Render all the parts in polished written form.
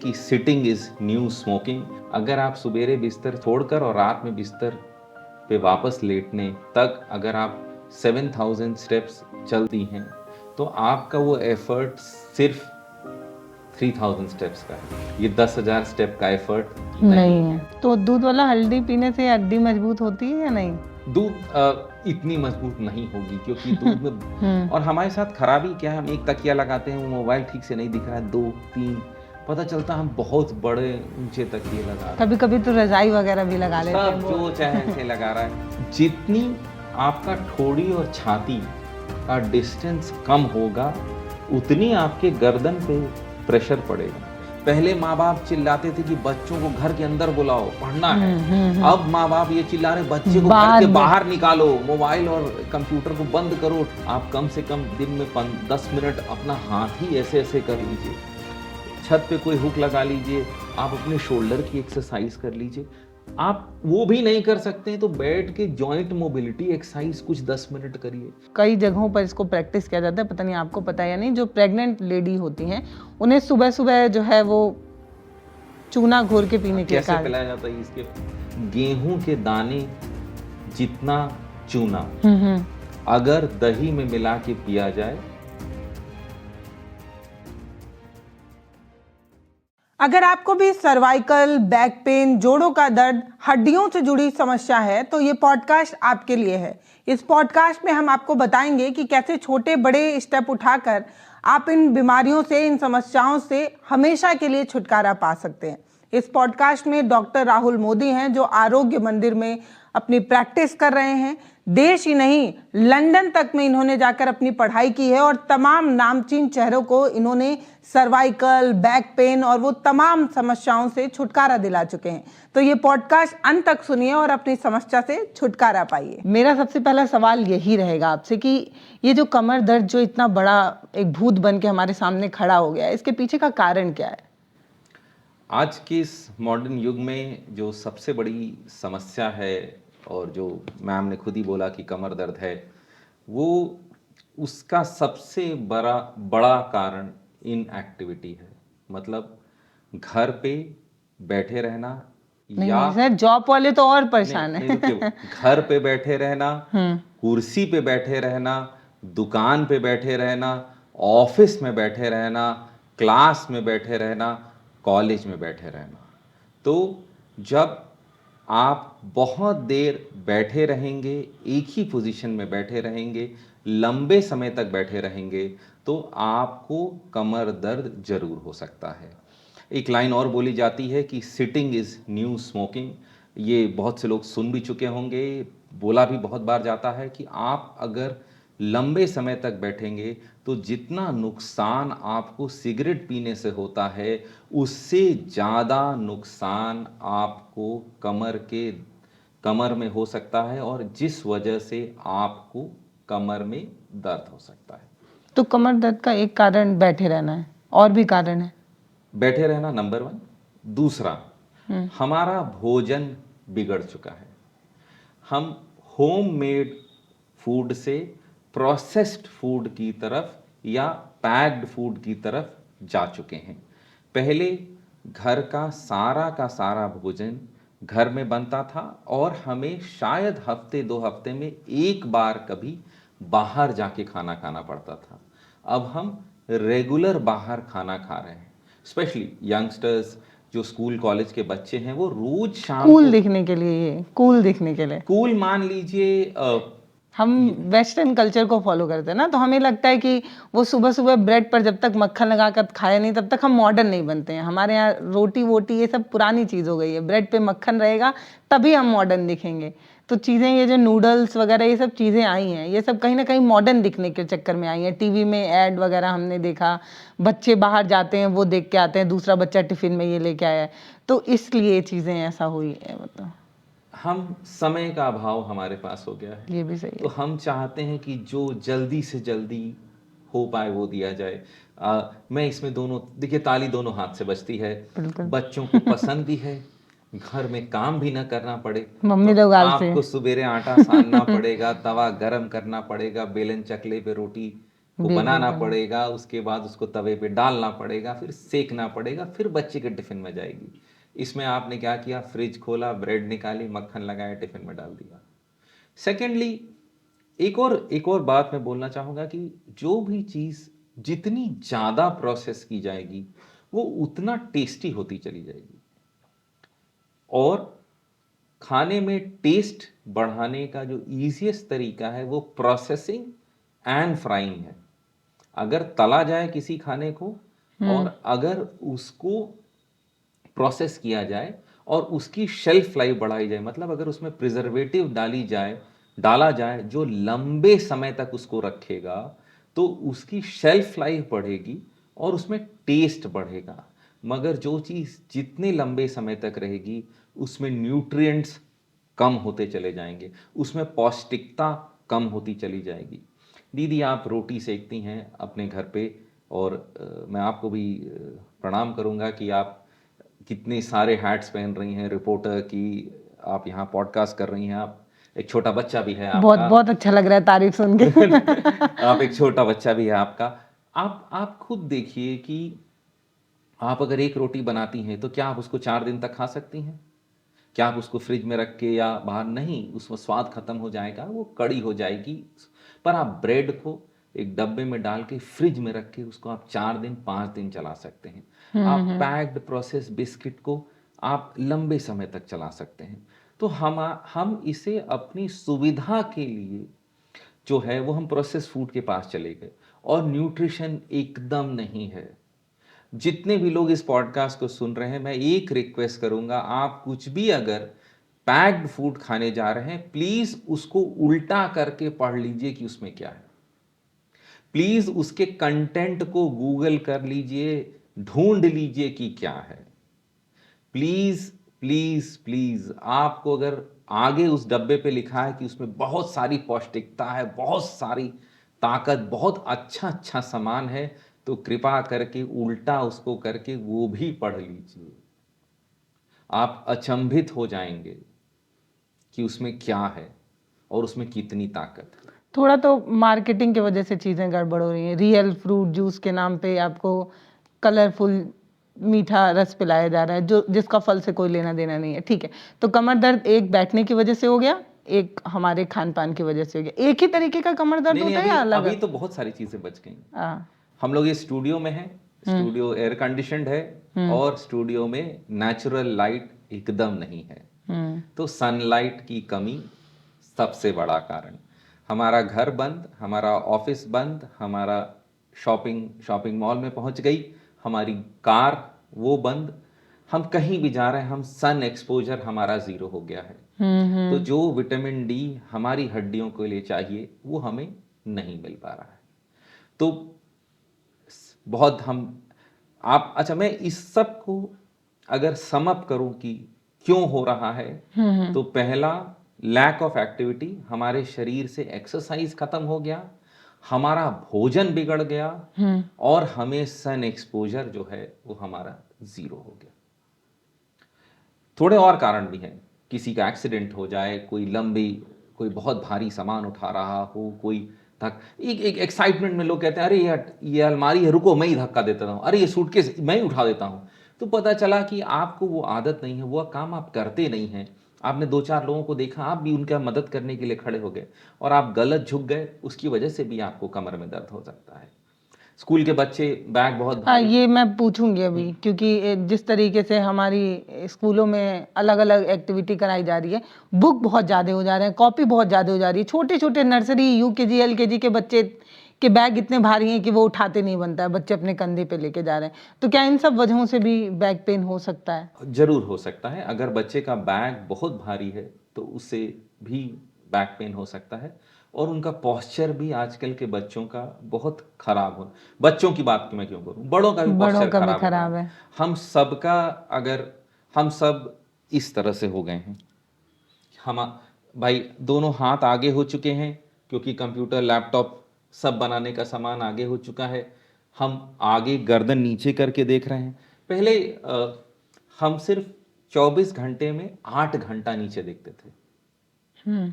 कि sitting is new smoking. अगर आप सुबेरे बिस्तर छोड़कर और रात में बिस्तर पे वापस लेटने तक अगर आप 7000 स्टेप्स चलती हैं तो आपका वो एफर्ट सिर्फ 3000 स्टेप्स का है। ये 10,000 स्टेप का एफर्ट नहीं है। तो दूध वाला हल्दी पीने से हड्डी मजबूत होती है या नहीं? दूध इतनी मजबूत नहीं होगी क्योंकि दूध में और हमारे साथ खराबी क्या है, हम एक तकिया लगाते हैं, वो मोबाइल ठीक से नहीं दिख रहा है, 2-3 पता चलता हम बहुत बड़े ऊंचे तकिए लगा रहे हैं। कभी कभी तो रजाई वगैरह भी लगा लेते हैं। सब जो चाहे ऐसे लगा रहा है। जितनी आपका ठोड़ी और छाती का डिस्टेंस कम होगा उतनी आपके गर्दन पे प्रेशर पड़ेगा। पहले माँ बाप चिल्लाते थे कि बच्चों को घर के अंदर बुलाओ, पढ़ना है। अब माँ बाप ये चिल्ला रहे बच्चे को घर के बाहर निकालो, मोबाइल और कंप्यूटर को बंद करो। आप कम से कम दिन में 10 मिनट अपना हाथ ही ऐसे ऐसे कर लीजिए, छत पे कोई हुक लगा लीजिए, आप अपने शोल्डर की एक्सरसाइज कर लीजिए। आप वो भी नहीं कर सकते हैं तो बैठ के जॉइंट मोबिलिटी एक्सरसाइज कुछ 10 मिनट करिए। कई जगहों पर इसको प्रैक्टिस किया जाता है, पता नहीं आपको पता है या नहीं। जो प्रेग्नेंट लेडी होती हैं उन्हें सुबह सुबह जो है वो चूना घोर के पीने के कैसे पिलाया जाता है इसके? गेहूं के दाने जितना चूना अगर दही में मिला के पिया जाए। अगर आपको भी सर्वाइकल, बैक पेन, जोड़ों का दर्द, हड्डियों से जुड़ी समस्या है तो ये पॉडकास्ट आपके लिए है। इस पॉडकास्ट में हम आपको बताएंगे कि कैसे छोटे बड़े स्टेप उठाकर आप इन बीमारियों से, इन समस्याओं से हमेशा के लिए छुटकारा पा सकते हैं। इस पॉडकास्ट में डॉक्टर राहुल मोदी हैं जो आरोग्य मंदिर में अपनी प्रैक्टिस कर रहे हैं। देश ही नहीं, लंदन तक में इन्होंने जाकर अपनी पढ़ाई की है और तमाम नामचीन चेहरों को इन्होंने सर्वाइकल, बैक पेन और वो तमाम समस्याओं से छुटकारा दिला चुके हैं। तो ये पॉडकास्ट अंत तक सुनिए और अपनी समस्या से छुटकारा पाइए। मेरा सबसे पहला सवाल यही रहेगा आपसे कि ये जो कमर दर्द जो इतना बड़ा एक भूत बन के हमारे सामने खड़ा हो गया है, इसके पीछे का कारण क्या है? आज के इस मॉडर्न युग में जो सबसे बड़ी समस्या है और जो मैम ने खुद ही बोला कि कमर दर्द है, वो उसका सबसे बड़ा कारण इनएक्टिविटी है। मतलब घर पे बैठे रहना या सर जॉब वाले तो और परेशान है। घर पे बैठे रहना, कुर्सी पे बैठे रहना, दुकान पे बैठे रहना, ऑफिस में बैठे रहना, क्लास में बैठे रहना, कॉलेज में बैठे रहना। तो जब आप बहुत देर बैठे रहेंगे, एक ही पोजीशन में बैठे रहेंगे, लंबे समय तक बैठे रहेंगे तो आपको कमर दर्द जरूर हो सकता है। एक लाइन और बोली जाती है कि सिटिंग इज न्यू स्मोकिंग। ये बहुत से लोग सुन भी चुके होंगे, बोला भी बहुत बार जाता है कि आप अगर लंबे समय तक बैठेंगे तो जितना नुकसान आपको सिगरेट पीने से होता है उससे ज़्यादा नुकसान आपको कमर में हो सकता है और जिस वजह से आपको कमर में दर्द हो सकता है। तो कमर दर्द का एक कारण बैठे रहना है, और भी कारण है? बैठे रहना नंबर 1। दूसरा, हमारा भोजन बिगड़ चुका है। हम होममेड फूड से प्रोसेस्ड फूड की तरफ या पैक्ड फूड की तरफ जा चुके हैं। पहले घर का सारा भोजन घर में बनता था और हमें शायद हफ्ते 2 हफ्ते में एक बार कभी बाहर जाके खाना खाना पड़ता था। अब हम रेगुलर बाहर खाना खा रहे हैं। स्पेशली यंगस्टर्स जो स्कूल कॉलेज के बच्चे हैं वो रोज शाम कूल दिखने के लिए, ये कूल दिखने के लिए, कूल मान लीजिए, हम वेस्टर्न कल्चर को फॉलो करते हैं ना, तो हमें लगता है कि वो सुबह सुबह ब्रेड पर जब तक मक्खन लगाकर खाया नहीं तब तक हम मॉडर्न नहीं बनते हैं। हमारे यहाँ रोटी वोटी ये सब पुरानी चीज़ हो गई है, ब्रेड पे मक्खन रहेगा तभी हम मॉडर्न दिखेंगे। तो चीज़ें ये जो नूडल्स वगैरह ये सब चीज़ें आई हैं, ये सब कहीं ना कहीं मॉडर्न दिखने के चक्कर में आई हैं। टीवी में ऐड वगैरह हमने देखा, बच्चे बाहर जाते हैं वो देख के आते हैं, दूसरा बच्चा टिफिन में ये लेके आया है, तो इसलिए ये चीज़ें ऐसा हुई है। मतलब हम समय का अभाव हमारे पास हो गया है, ये भी सही है। तो हम चाहते हैं कि जो जल्दी से जल्दी हो पाए वो दिया जाए। मैं इसमें दोनों देखिए, ताली दोनों हाथ से बजती है। बच्चों को पसंद भी है, घर में काम भी ना करना पड़े, मम्मी तो लोग आलसी आपको सुबेरे आटा सानना पड़ेगा, तवा गरम करना पड़ेगा, बेलन चकले पे रोटी को बनाना पड़ेगा, उसके बाद उसको तवे पे डालना पड़ेगा, फिर सेकना पड़ेगा, फिर बच्चे के टिफिन में जाएगी। इसमें आपने क्या किया, फ्रिज खोला, ब्रेड निकाली, मक्खन लगाया, टिफिन में डाल दिया। सेकेंडली, एक और बात मैं बोलना चाहूंगा कि जो भी चीज जितनी ज्यादा प्रोसेस की जाएगी वो उतना टेस्टी होती चली जाएगी। और खाने में टेस्ट बढ़ाने का जो इजीएस्ट तरीका है वो प्रोसेसिंग एंड फ्राइंग है। अगर तला जाए किसी खाने को और अगर उसको प्रोसेस किया जाए और उसकी शेल्फ लाइफ बढ़ाई जाए, मतलब अगर उसमें प्रिजर्वेटिव डाला जाए जो लंबे समय तक उसको रखेगा, तो उसकी शेल्फ लाइफ बढ़ेगी और उसमें टेस्ट बढ़ेगा। मगर जो चीज़ जितने लंबे समय तक रहेगी उसमें न्यूट्रिएंट्स कम होते चले जाएंगे, उसमें पौष्टिकता कम होती चली जाएगी। दीदी, आप रोटी सेकती हैं अपने घर पे, और मैं आपको भी प्रणाम करूंगा कि आप कितने सारे हैट्स पहन रही हैं, रिपोर्टर की, आप यहाँ पॉडकास्ट कर रही हैं, आप एक छोटा बच्चा भी है आपका। बहुत बहुत अच्छा लग रहा है तारीफ सुन के। आप एक छोटा बच्चा भी है आपका। आप खुद देखिए कि आप अगर एक रोटी बनाती हैं तो क्या आप उसको 4 दिन तक खा सकती हैं? क्या आप उसको फ्रिज में रख के या बाहर? नहीं, उसमें स्वाद खत्म हो जाएगा, वो कड़ी हो जाएगी। पर आप ब्रेड को एक डब्बे में डाल के फ्रिज में रख के उसको आप 4 दिन 5 दिन चला सकते हैं। आप पैक्ड प्रोसेस बिस्किट को आप लंबे समय तक चला सकते हैं। तो हम इसे अपनी सुविधा के लिए जो है वो हम प्रोसेस फूड के पास चले गए, और न्यूट्रिशन एकदम नहीं है। जितने भी लोग इस पॉडकास्ट को सुन रहे हैं, मैं एक रिक्वेस्ट करूंगा, आप कुछ भी अगर पैक्ड फूड खाने जा रहे हैं, प्लीज उसको उल्टा करके पढ़ लीजिए कि उसमें क्या है। प्लीज उसके कंटेंट को गूगल कर लीजिए, ढूंढ लीजिए कि क्या है। प्लीज प्लीज प्लीज, आपको अगर आगे उस डब्बे पे लिखा है कि उसमें बहुत सारी पौष्टिकता है, बहुत सारी ताकत, बहुत अच्छा अच्छा सामान है, तो कृपा करके उल्टा उसको करके वो भी पढ़ लीजिए। आप अचंभित हो जाएंगे कि उसमें क्या है और उसमें कितनी ताकत है। थोड़ा तो मार्केटिंग की वजह से चीज़ें गड़बड़ हो रही हैं। रियल फ्रूट जूस के नाम पे आपको कलरफुल मीठा रस पिलाया जा रहा है जो जिसका फल से कोई लेना देना नहीं है। ठीक है, तो कमर दर्द एक बैठने की वजह से हो गया, एक हमारे खान पान की वजह से हो गया। एक ही तरीके का कमर दर्द होता है या अलग? अभी तो बहुत सारी चीजें बच गई। हाँ। हम लोग इस स्टूडियो में हैं, स्टूडियो एयर कंडीशनड है, और स्टूडियो में नेचुरल लाइट एकदम नहीं है। तो सनलाइट की कमी सबसे बड़ा कारण। हमारा घर बंद, हमारा ऑफिस बंद, हमारा शॉपिंग मॉल में पहुंच गई, हमारी कार वो बंद, हम कहीं भी जा रहे हैं, हम सन एक्सपोजर हमारा 0 हो गया है। तो जो विटामिन डी हमारी हड्डियों के लिए चाहिए वो हमें नहीं मिल पा रहा है। तो बहुत हम आप अच्छा, मैं इस सब को अगर सम अप करूं कि क्यों हो रहा है, तो पहला, लैक ऑफ एक्टिविटी। हमारे शरीर से एक्सरसाइज खत्म हो गया, हमारा भोजन बिगड़ गया, और हमें सन एक्सपोजर जो है वो हमारा 0 हो गया। थोड़े और कारण भी हैं, किसी का एक्सीडेंट हो जाए, कोई बहुत भारी सामान उठा रहा हो, कोई एक एक्साइटमेंट में लोग कहते हैं, अरे यार ये अलमारी है, रुको मैं ही धक्का देता हूँ, अरे ये सूटकेस मैं ही उठा देता हूँ। तो पता चला कि आपको वो आदत नहीं है, वो काम आप करते नहीं हैं। आपने 2-4 लोगों को देखा, आप भी उनका मदद करने के लिए खड़े हो गए और आप गलत झुक गए, उसकी वजह से भी आपको कमर में दर्द हो सकता है। स्कूल के बच्चे बैग बहुत हाँ, ये मैं पूछूंगी अभी, क्योंकि जिस तरीके से हमारी स्कूलों में अलग अलग एक्टिविटी कराई जा रही है, बुक बहुत ज़्यादा हो जा रहे हैं, कॉपी बहुत ज़्यादा हो जा रही है, छोटे छोटे नर्सरी यूकेजी एलकेजी के बच्चे के बैग इतने भारी हैं कि वो उठाते नहीं बनता है, बच्चे अपने कंधे पे लेके जा रहे हैं। तो क्या इन सब वजहों से भी बैक पेन हो सकता है? जरूर हो सकता है। अगर बच्चे का बैग बहुत भारी है तो उससे भी बैक पेन हो सकता है, और उनका पोस्चर भी आजकल के बच्चों का बहुत खराब हो। बच्चों की बात मैं क्यों करूं, बड़ों का भी बड़ों पोस्चर का भी खराब खराब होगा। है। हम सबका, अगर हम सब इस तरह से हो गए हैं, हम भाई दोनों हाथ आगे हो चुके हैं, क्योंकि कंप्यूटर लैपटॉप सब बनाने का सामान आगे हो चुका है। हम आगे गर्दन नीचे करके देख रहे हैं। पहले हम सिर्फ 24 घंटे में 8 घंटा नीचे देखते थे।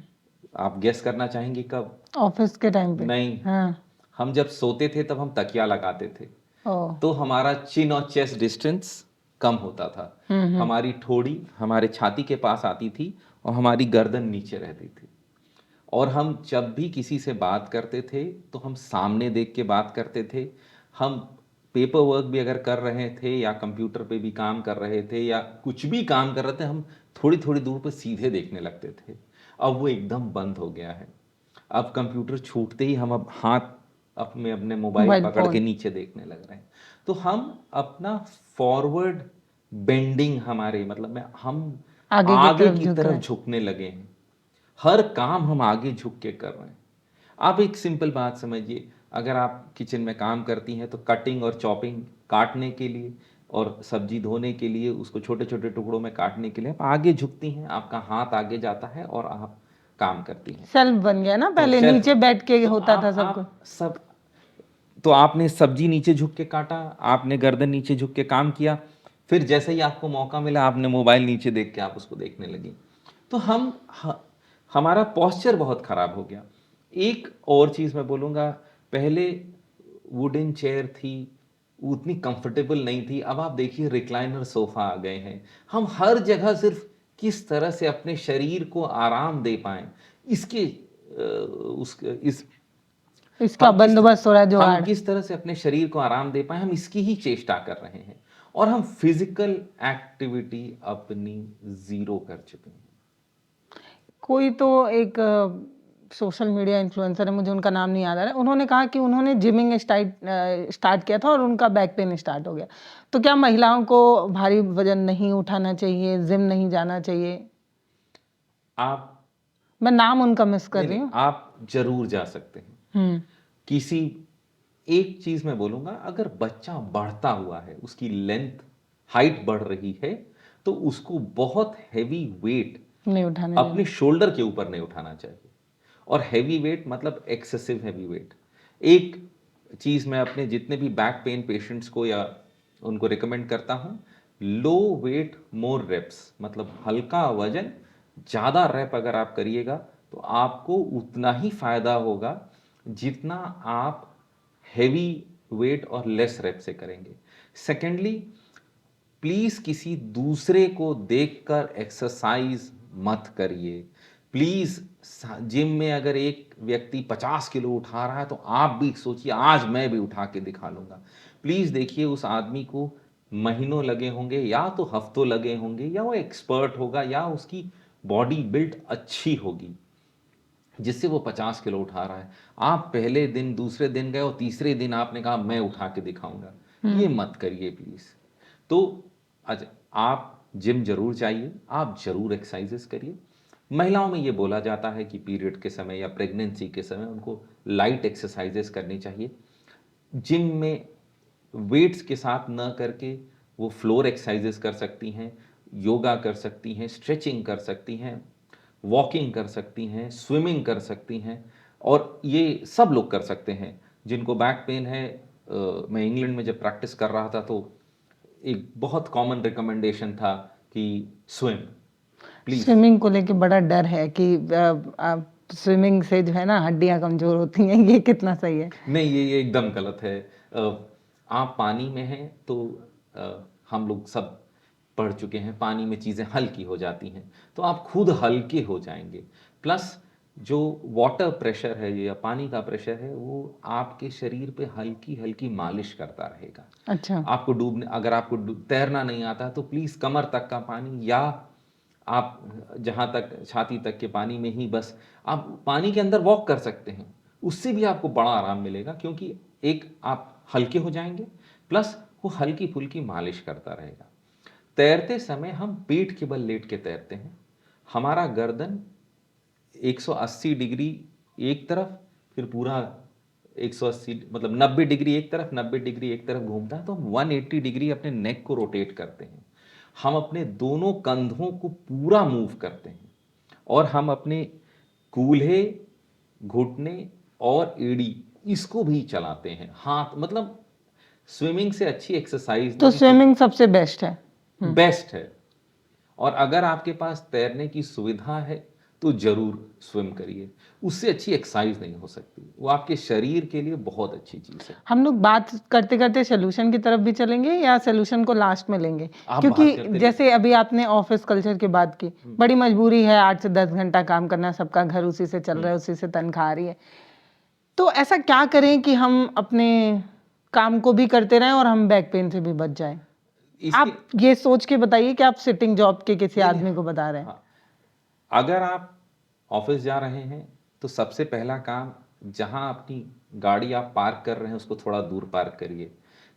आप गेस करना चाहेंगे कब? ऑफिस के टाइम पे? नहीं, हाँ। हम जब सोते थे तब हम तकिया लगाते थे, ओह। तो हमारा चिन और चेस्ट डिस्टेंस कम होता था, हमारी ठोड़ी हमारे छाती के पास आती थी और हमारी गर्दन नीचे रहती थी। और हम जब भी किसी से बात करते थे तो हम सामने देख के बात करते थे। हम पेपर वर्क भी अगर कर रहे थे या कंप्यूटर पे भी काम कर रहे थे या कुछ भी काम कर रहे थे, हम थोड़ी थोड़ी दूर पर सीधे देखने लगते थे। अब वो एकदम बंद हो गया है। अब कंप्यूटर छूटते ही हम अब हाथ अपने अपने मोबाइल मोबाइल पकड़ के फोन। नीचे देखने लग रहे हैं। तो हम अपना फॉरवर्ड बेंडिंग हमारे मतलब में हम आगे की आगे तरफ की झुक रहे तरफ हैं। झुकने लगे हैं। हर काम हम आगे झुक के कर रहे हैं। आप एक सिंपल बात समझिए, अगर आप किचन में काम करती हैं तो कटिंग और चॉपिंग काटने के लिए और सब्जी धोने के लिए उसको छोटे छोटे टुकड़ों में काटने के लिए आप आगे झुकती हैं, आपका हाथ आगे जाता है और आप काम करती हैं। सेल्फ बन गया ना, तो पहले शेल्फ नीचे बैठ के तो होता था सब कुछ। आप सब तो आपने सब्जी नीचे झुक के काटा, आपने गर्दन नीचे झुक के काम किया, फिर जैसे ही आपको मौका मिला आपने मोबाइल नीचे देख के आप उसको देखने लगी। तो हमारा पॉस्चर बहुत खराब हो गया। एक और चीज़ मैं बोलूँगा, पहले वुडन चेयर थी, उतनी कंफर्टेबल नहीं थी। अब आप देखिए रिक्लाइनर सोफ़ा आ गए हैं। हम हर जगह सिर्फ किस तरह से अपने शरीर को आराम दे पाएँ इसके इस इसका बंदोबस्त हो रहा है, हम जुगाड़। किस तरह से अपने शरीर को आराम दे पाए, हम इसकी ही चेष्टा कर रहे हैं। और हम फिजिकल एक्टिविटी अपनी जीरो कर चुके हैं। कोई तो एक सोशल मीडिया इन्फ्लुएंसर है, मुझे उनका नाम नहीं याद आ रहा है, उन्होंने कहा कि उन्होंने जिमिंग स्टार्ट किया था और उनका बैक पेन स्टार्ट हो गया। तो क्या महिलाओं को भारी वजन नहीं उठाना चाहिए, जिम नहीं जाना चाहिए? आप मैं नाम उनका मिस कर नहीं रही नहीं हूँ। आप जरूर जा सकते हैं। हम्म। किसी एक चीज मैं बोलूंगा, अगर बच्चा बढ़ता हुआ है, उसकी लेंथ हाइट बढ़ रही है, तो उसको बहुत हैवी वेट नहीं उठाने अपने देना। शोल्डर के ऊपर नहीं उठाना चाहिए। और हैवी वेट मतलब एक्सेसिव हैवी वेट। एक चीज़ मैं अपने जितने भी बैक पेन पेशेंट्स को या उनको रिकमेंड करता हूँ, लो वेट मोर रेप्स, मतलब हल्का वजन ज़्यादा रैप अगर आप करिएगा तो आपको उतना ही फायदा होगा जितना आप हैवी वेट और लेस रैप से करेंगे। सेकेंडली, प्लीज किसी दूसरे को देखकर एक्सरसाइज मत करिए। प्लीज जिम में अगर एक व्यक्ति 50 किलो उठा रहा है तो आप भी सोचिए आज मैं भी उठा के दिखा लूंगा। प्लीज देखिए उस आदमी को महीनों लगे होंगे या तो हफ्तों लगे होंगे, या वो एक्सपर्ट होगा या उसकी बॉडी बिल्ड अच्छी होगी जिससे वो 50 किलो उठा रहा है। आप पहले दिन दूसरे दिन गए और तीसरे दिन आपने कहा मैं उठा के दिखाऊंगा, ये मत करिए प्लीज। तो आप जिम जरूर जाइए, आप जरूर एक्सरसाइजेस करिए। महिलाओं में ये बोला जाता है कि पीरियड के समय या प्रेगनेंसी के समय उनको लाइट एक्सरसाइजेस करनी चाहिए। जिम में वेट्स के साथ न करके वो फ्लोर एक्सरसाइजेस कर सकती हैं, योगा कर सकती हैं, स्ट्रेचिंग कर सकती हैं, वॉकिंग कर सकती हैं, स्विमिंग कर सकती हैं। और ये सब लोग कर सकते हैं जिनको बैक पेन है। मैं इंग्लैंड में जब प्रैक्टिस कर रहा था तो एक बहुत कॉमन रिकमेंडेशन था कि स्विम प्लीज। स्विमिंग को लेके बड़ा डर है कि स्विमिंग से जो है ना हड्डियां कमजोर होती हैं, ये कितना सही है? नहीं, ये एकदम गलत है। आप पानी में हैं तो हम लोग सब पढ़ चुके हैं पानी में चीज़ें हल्की हो जाती हैं, तो आप खुद हल्के हो जाएंगे। प्लस जो वाटर प्रेशर है या पानी का प्रेशर है वो आपके शरीर पे हल्की हल्की मालिश करता रहेगा। अच्छा। आपको डूबने अगर आपको तैरना नहीं आता तो प्लीज़ कमर तक का पानी, या आप जहाँ तक छाती तक के पानी में ही बस आप पानी के अंदर वॉक कर सकते हैं, उससे भी आपको बड़ा आराम मिलेगा क्योंकि एक आप हल्के हो जाएंगे, प्लस वो हल्की फुल्की मालिश करता रहेगा। तैरते समय हम पीठ के बल लेट के तैरते हैं, हमारा गर्दन 180 डिग्री एक तरफ, फिर पूरा 180 मतलब 90 डिग्री एक तरफ, 90 डिग्री एक तरफ घूमता है, तो हम 180 डिग्री अपने नेक को रोटेट करते हैं। हम अपने दोनों कंधों को पूरा मूव करते हैं और हम अपने कूल्हे, घुटने और एड़ी इसको भी चलाते हैं। हाथ मतलब स्विमिंग से अच्छी एक्सरसाइज तो नहीं है, स्विमिंग सबसे बेस्ट है। बेस्ट है। और अगर आपके पास तैरने की सुविधा है तो जरूर स्विम करिए। उससे अच्छी एक्सरसाइज नहीं हो सकती, वो आपके शरीर के लिए बहुत अच्छी चीज़ है। हम लोग बात करते करते सोल्यूशन की तरफ भी चलेंगे या सोल्यूशन को लास्ट में लेंगे? आप क्योंकि बात करते जैसे अभी आपने ऑफिस कल्चर की बात की, बड़ी मजबूरी है 8 से 10 घंटा काम करना, सबका घर उसी से चल रहा है, उसी से तनख्वाह आ रही है। तो ऐसा क्या करें कि हम अपने काम को भी करते रहें और हम बैक पेन से भी बच जाएं? इसके आप ये सोच के बताइए कि आप सिटिंग जॉब के किसी नहीं, आदमी को बता रहे हैं। हाँ, अगर आप ऑफिस जा रहे हैं तो सबसे पहला काम, जहां अपनी गाड़ी आप पार्क कर रहे हैं उसको थोड़ा दूर पार्क करिए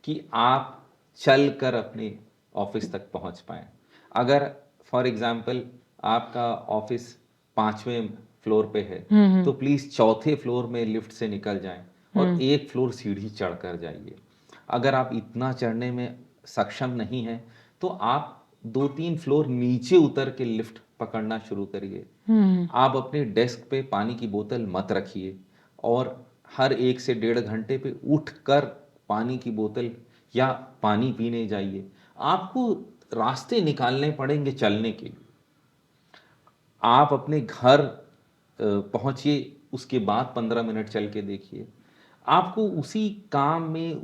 कि आप चल कर अपने ऑफिस तक पहुंच पाएं। अगर फॉर एग्जांपल आपका ऑफिस 5वें फ्लोर पे है तो प्लीज़ चौथे फ्लोर में लिफ्ट से निकल जाएं और एक फ्लोर सीढ़ी चढ़ कर जाइए। अगर आप इतना चढ़ने में सक्षम नहीं हैं तो आप 2-3 फ्लोर नीचे उतर के लिफ्ट पकड़ना शुरू करिए। आप अपने डेस्क पे पानी की बोतल मत रखिए और हर 1 से 1.5 घंटे पे उठकर पानी की बोतल या पानी पीने जाइए। आपको रास्ते निकालने पड़ेंगे चलने के लिए। आप अपने घर पहुंचिए, उसके बाद 15 मिनट चल के देखिए। आपको उसी काम में,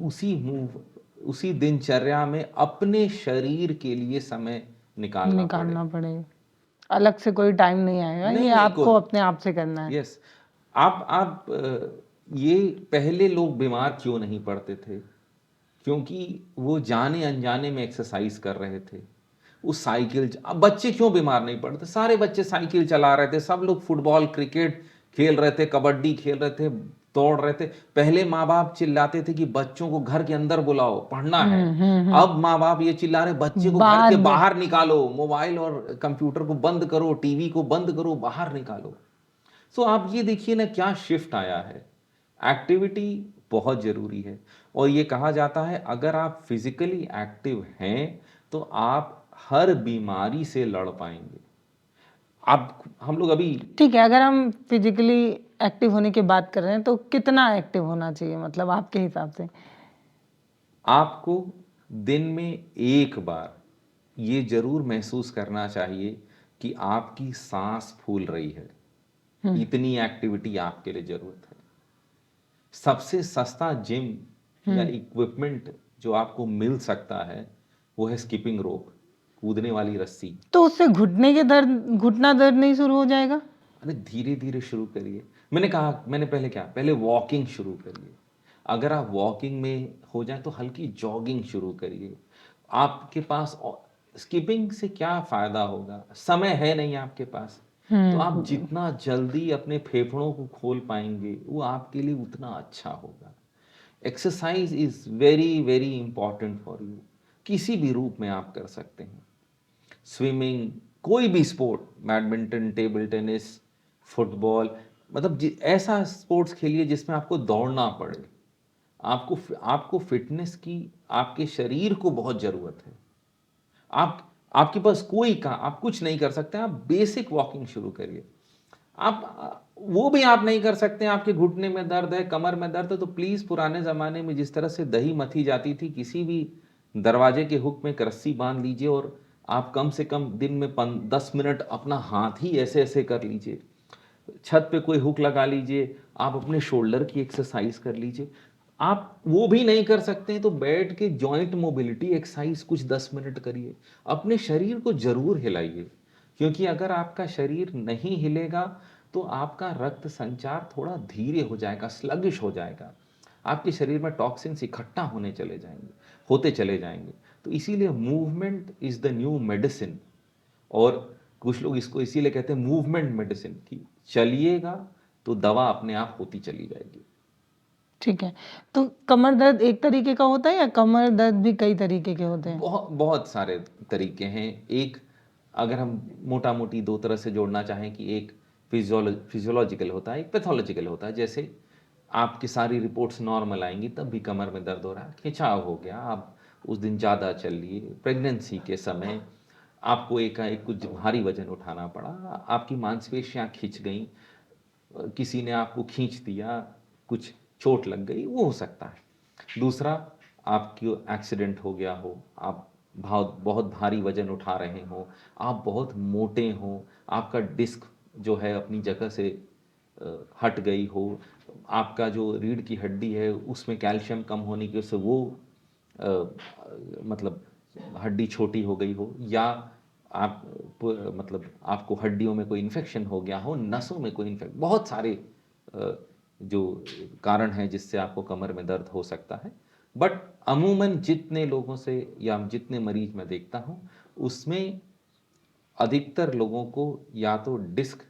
उसी दिनचर्या में अपने शरीर के लिए समय निकालना निकालना पड़ेगा, अलग से कोई टाइम नहीं आएगा, ये नहीं नहीं आपको अपने आप से करना है। यस। आप ये पहले लोग बीमार क्यों नहीं पड़ते थे? क्योंकि वो जाने अनजाने में एक्सरसाइज कर रहे थे। उस साइकिल, अब बच्चे क्यों बीमार नहीं पड़ते? सारे बच्चे साइकिल चला रहे थे, सब लोग फुटबॉल क्रिकेट खेल रहे थे, कबड्डी खेल रहे थे, दौड़ रहे थे। पहले माँ बाप चिल्लाते थे कि बच्चों को घर के अंदर बुलाओ, पढ़ना है। अब माँ बाप ये चिल्ला रहे बच्चे को घर के बाहर निकालो, मोबाइल और कंप्यूटर को बंद करो, टीवी को बंद करो, बाहर निकालो। सो आप ये देखिए ना क्या शिफ्ट आया है। एक्टिविटी बहुत जरूरी है और ये कहा जाता है अगर आप फिजिकली एक्टिव हैं तो आप हर बीमारी से लड़ पाएंगे। आप हम लोग अभी ठीक है, अगर हम फिजिकली एक्टिव होने की बात कर रहे हैं तो कितना एक्टिव होना चाहिए, मतलब आपके हिसाब से? आपको दिन में एक बार ये जरूर महसूस करना चाहिए कि आपकी सांस फूल रही है। इतनी एक्टिविटी आपके लिए जरूरत है। सबसे सस्ता जिम या इक्विपमेंट जो आपको मिल सकता है वो है स्किपिंग रोप, कूदने वाली रस्सी। तो उससे घुटना दर्द नहीं शुरू हो जाएगा? अरे धीरे धीरे शुरू करिए। मैंने पहले क्या, पहले वॉकिंग शुरू करिए। अगर आप वॉकिंग में हो जाए तो हल्की जॉगिंग शुरू करिए। आपके पास स्किपिंग से क्या फायदा होगा? समय है नहीं आपके पास, तो आप जितना जल्दी अपने फेफड़ों को खोल पाएंगे वो आपके लिए उतना अच्छा होगा। Exercise is very very important for you. किसी भी रूप में आप कर सकते हैं। स्विमिंग, कोई भी sport, badminton, table tennis, football, मतलब ऐसा स्पोर्ट्स खेलिए जिसमें आपको दौड़ना पड़े। आपको फिटनेस की, आपके शरीर को बहुत जरूरत है। आपके पास आप कुछ नहीं कर सकते, आप बेसिक वॉकिंग शुरू करिए। वो भी आप नहीं कर सकते, आपके घुटने में दर्द है, कमर में दर्द है, तो प्लीज पुराने जमाने में जिस तरह से दही मथी जाती थी, किसी भी दरवाजे के हुक में एक रस्सी बांध लीजिए और आप कम से कम दिन में 10 मिनट अपना हाथ ही ऐसे ऐसे कर लीजिए। छत पे कोई हुक लगा लीजिए, आप अपने शोल्डर की एक्सरसाइज कर लीजिए। आप वो भी नहीं कर सकते हैं तो बैठ के जॉइंट मोबिलिटी एक्सरसाइज कुछ 10 मिनट करिए। अपने शरीर को जरूर हिलाइए, क्योंकि अगर आपका शरीर नहीं हिलेगा तो आपका रक्त संचार थोड़ा धीरे हो जाएगा, स्लगिश हो जाएगा। आपके शरीर में टॉक्सिन्स इकट्ठा होते चले जाएंगे। तो इसीलिए movement is the new medicine. और कुछ लोग इसको इसीलिए कहते हैं मूवमेंट मेडिसिन, कि चलिएगा तो दवा अपने आप होती चली जाएगी। ठीक है, तो कमर दर्द एक तरीके का होता है या कमर दर्द भी कई तरीके के होते हैं? बहुत बहुत सारे तरीके हैं। एक, अगर हम मोटा मोटी दो तरह से जोड़ना चाहें कि एक फिजियोलॉजिकल होता है, एक पैथोलॉजिकल होता है। जैसे आपकी सारी रिपोर्ट्स नॉर्मल आएंगी तब भी कमर में दर्द हो रहा है, खिंचाव हो गया, आप उस दिन ज़्यादा चल लिए, प्रेगनेंसी के समय आपको एकाएक कुछ भारी वजन उठाना पड़ा, आपकी मांसपेशियां खिंच गई, किसी ने आपको खींच दिया, कुछ चोट लग गई, वो हो सकता है। दूसरा, आपकी एक्सीडेंट हो गया हो, आप बहुत बहुत भारी वजन उठा रहे हो, आप बहुत मोटे हो, आपका डिस्क जो है अपनी जगह से हट गई हो, आपका जो रीढ़ की हड्डी है उसमें कैल्शियम कम होने की वजह से वो मतलब हड्डी छोटी हो गई हो, या आप मतलब आपको हड्डियों में कोई इन्फेक्शन हो गया हो, नसों में कोई इन्फेक्शन, बहुत सारे जो कारण हैं जिससे आपको कमर में दर्द हो सकता है। बट अमूमन जितने लोगों से या जितने मरीज मैं देखता हूँ उसमें अधिकतर लोगों को या तो डिस्क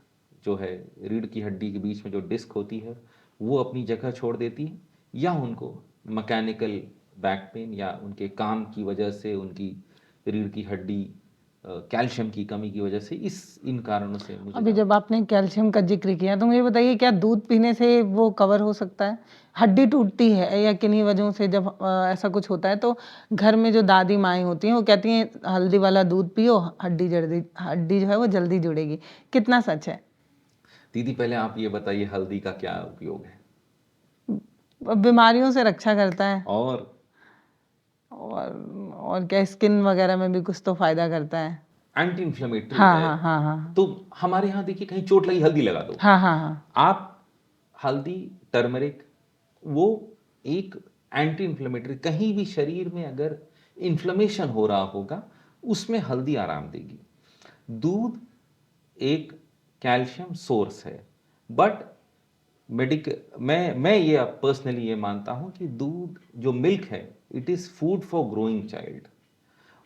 जो है रीढ़ की हड्डी के बीच में जो डिस्क होती है वो अपनी जगह छोड़ देती है, या उनको मैकेनिकल बैक पेन या उनके काम की वजह से उनकी रीढ़ की हड्डी कैल्शियम की कमी की वजह से इन कारणों से मुझे अभी जब आपने कैल्शियम का जिक्र किया तो मुझे बताइए, क्या दूध पीने से वो कवर हो सकता है? हड्डी टूटती है या किन्हीं वजहों से जब ऐसा कुछ होता है तो घर में जो दादी माएँ होती हैं वो कहती हैं हल्दी वाला दूध पियो, हड्डी जो है वो जल्दी जुड़ेगी। कितना सच है? दीदी पहले आप ये बताइए हल्दी का क्या उपयोग है? बीमारियों से रक्षा करता है और और क्या स्किन वगैरह में भी कुछ तो फायदा करता है। एंटी इंफ्लेमेटरी हाँ है। हाँ हाँ हाँ तो हमारे यहाँ देखिए कहीं चोट लगी हल्दी लगा दो। हाँ हाँ हाँ आप हल्दी, टर्मरिक, वो एक एंटी इंफ्लेमेटरी, कहीं भी शरीर में अगर इन्फ्लेमेशन हो रहा होगा उसमें हल्दी आराम देगी। दूध एक कैल्शियम सोर्स है, बट मैं ये पर्सनली ये मानता हूं कि दूध जो मिल्क है it is food for growing child,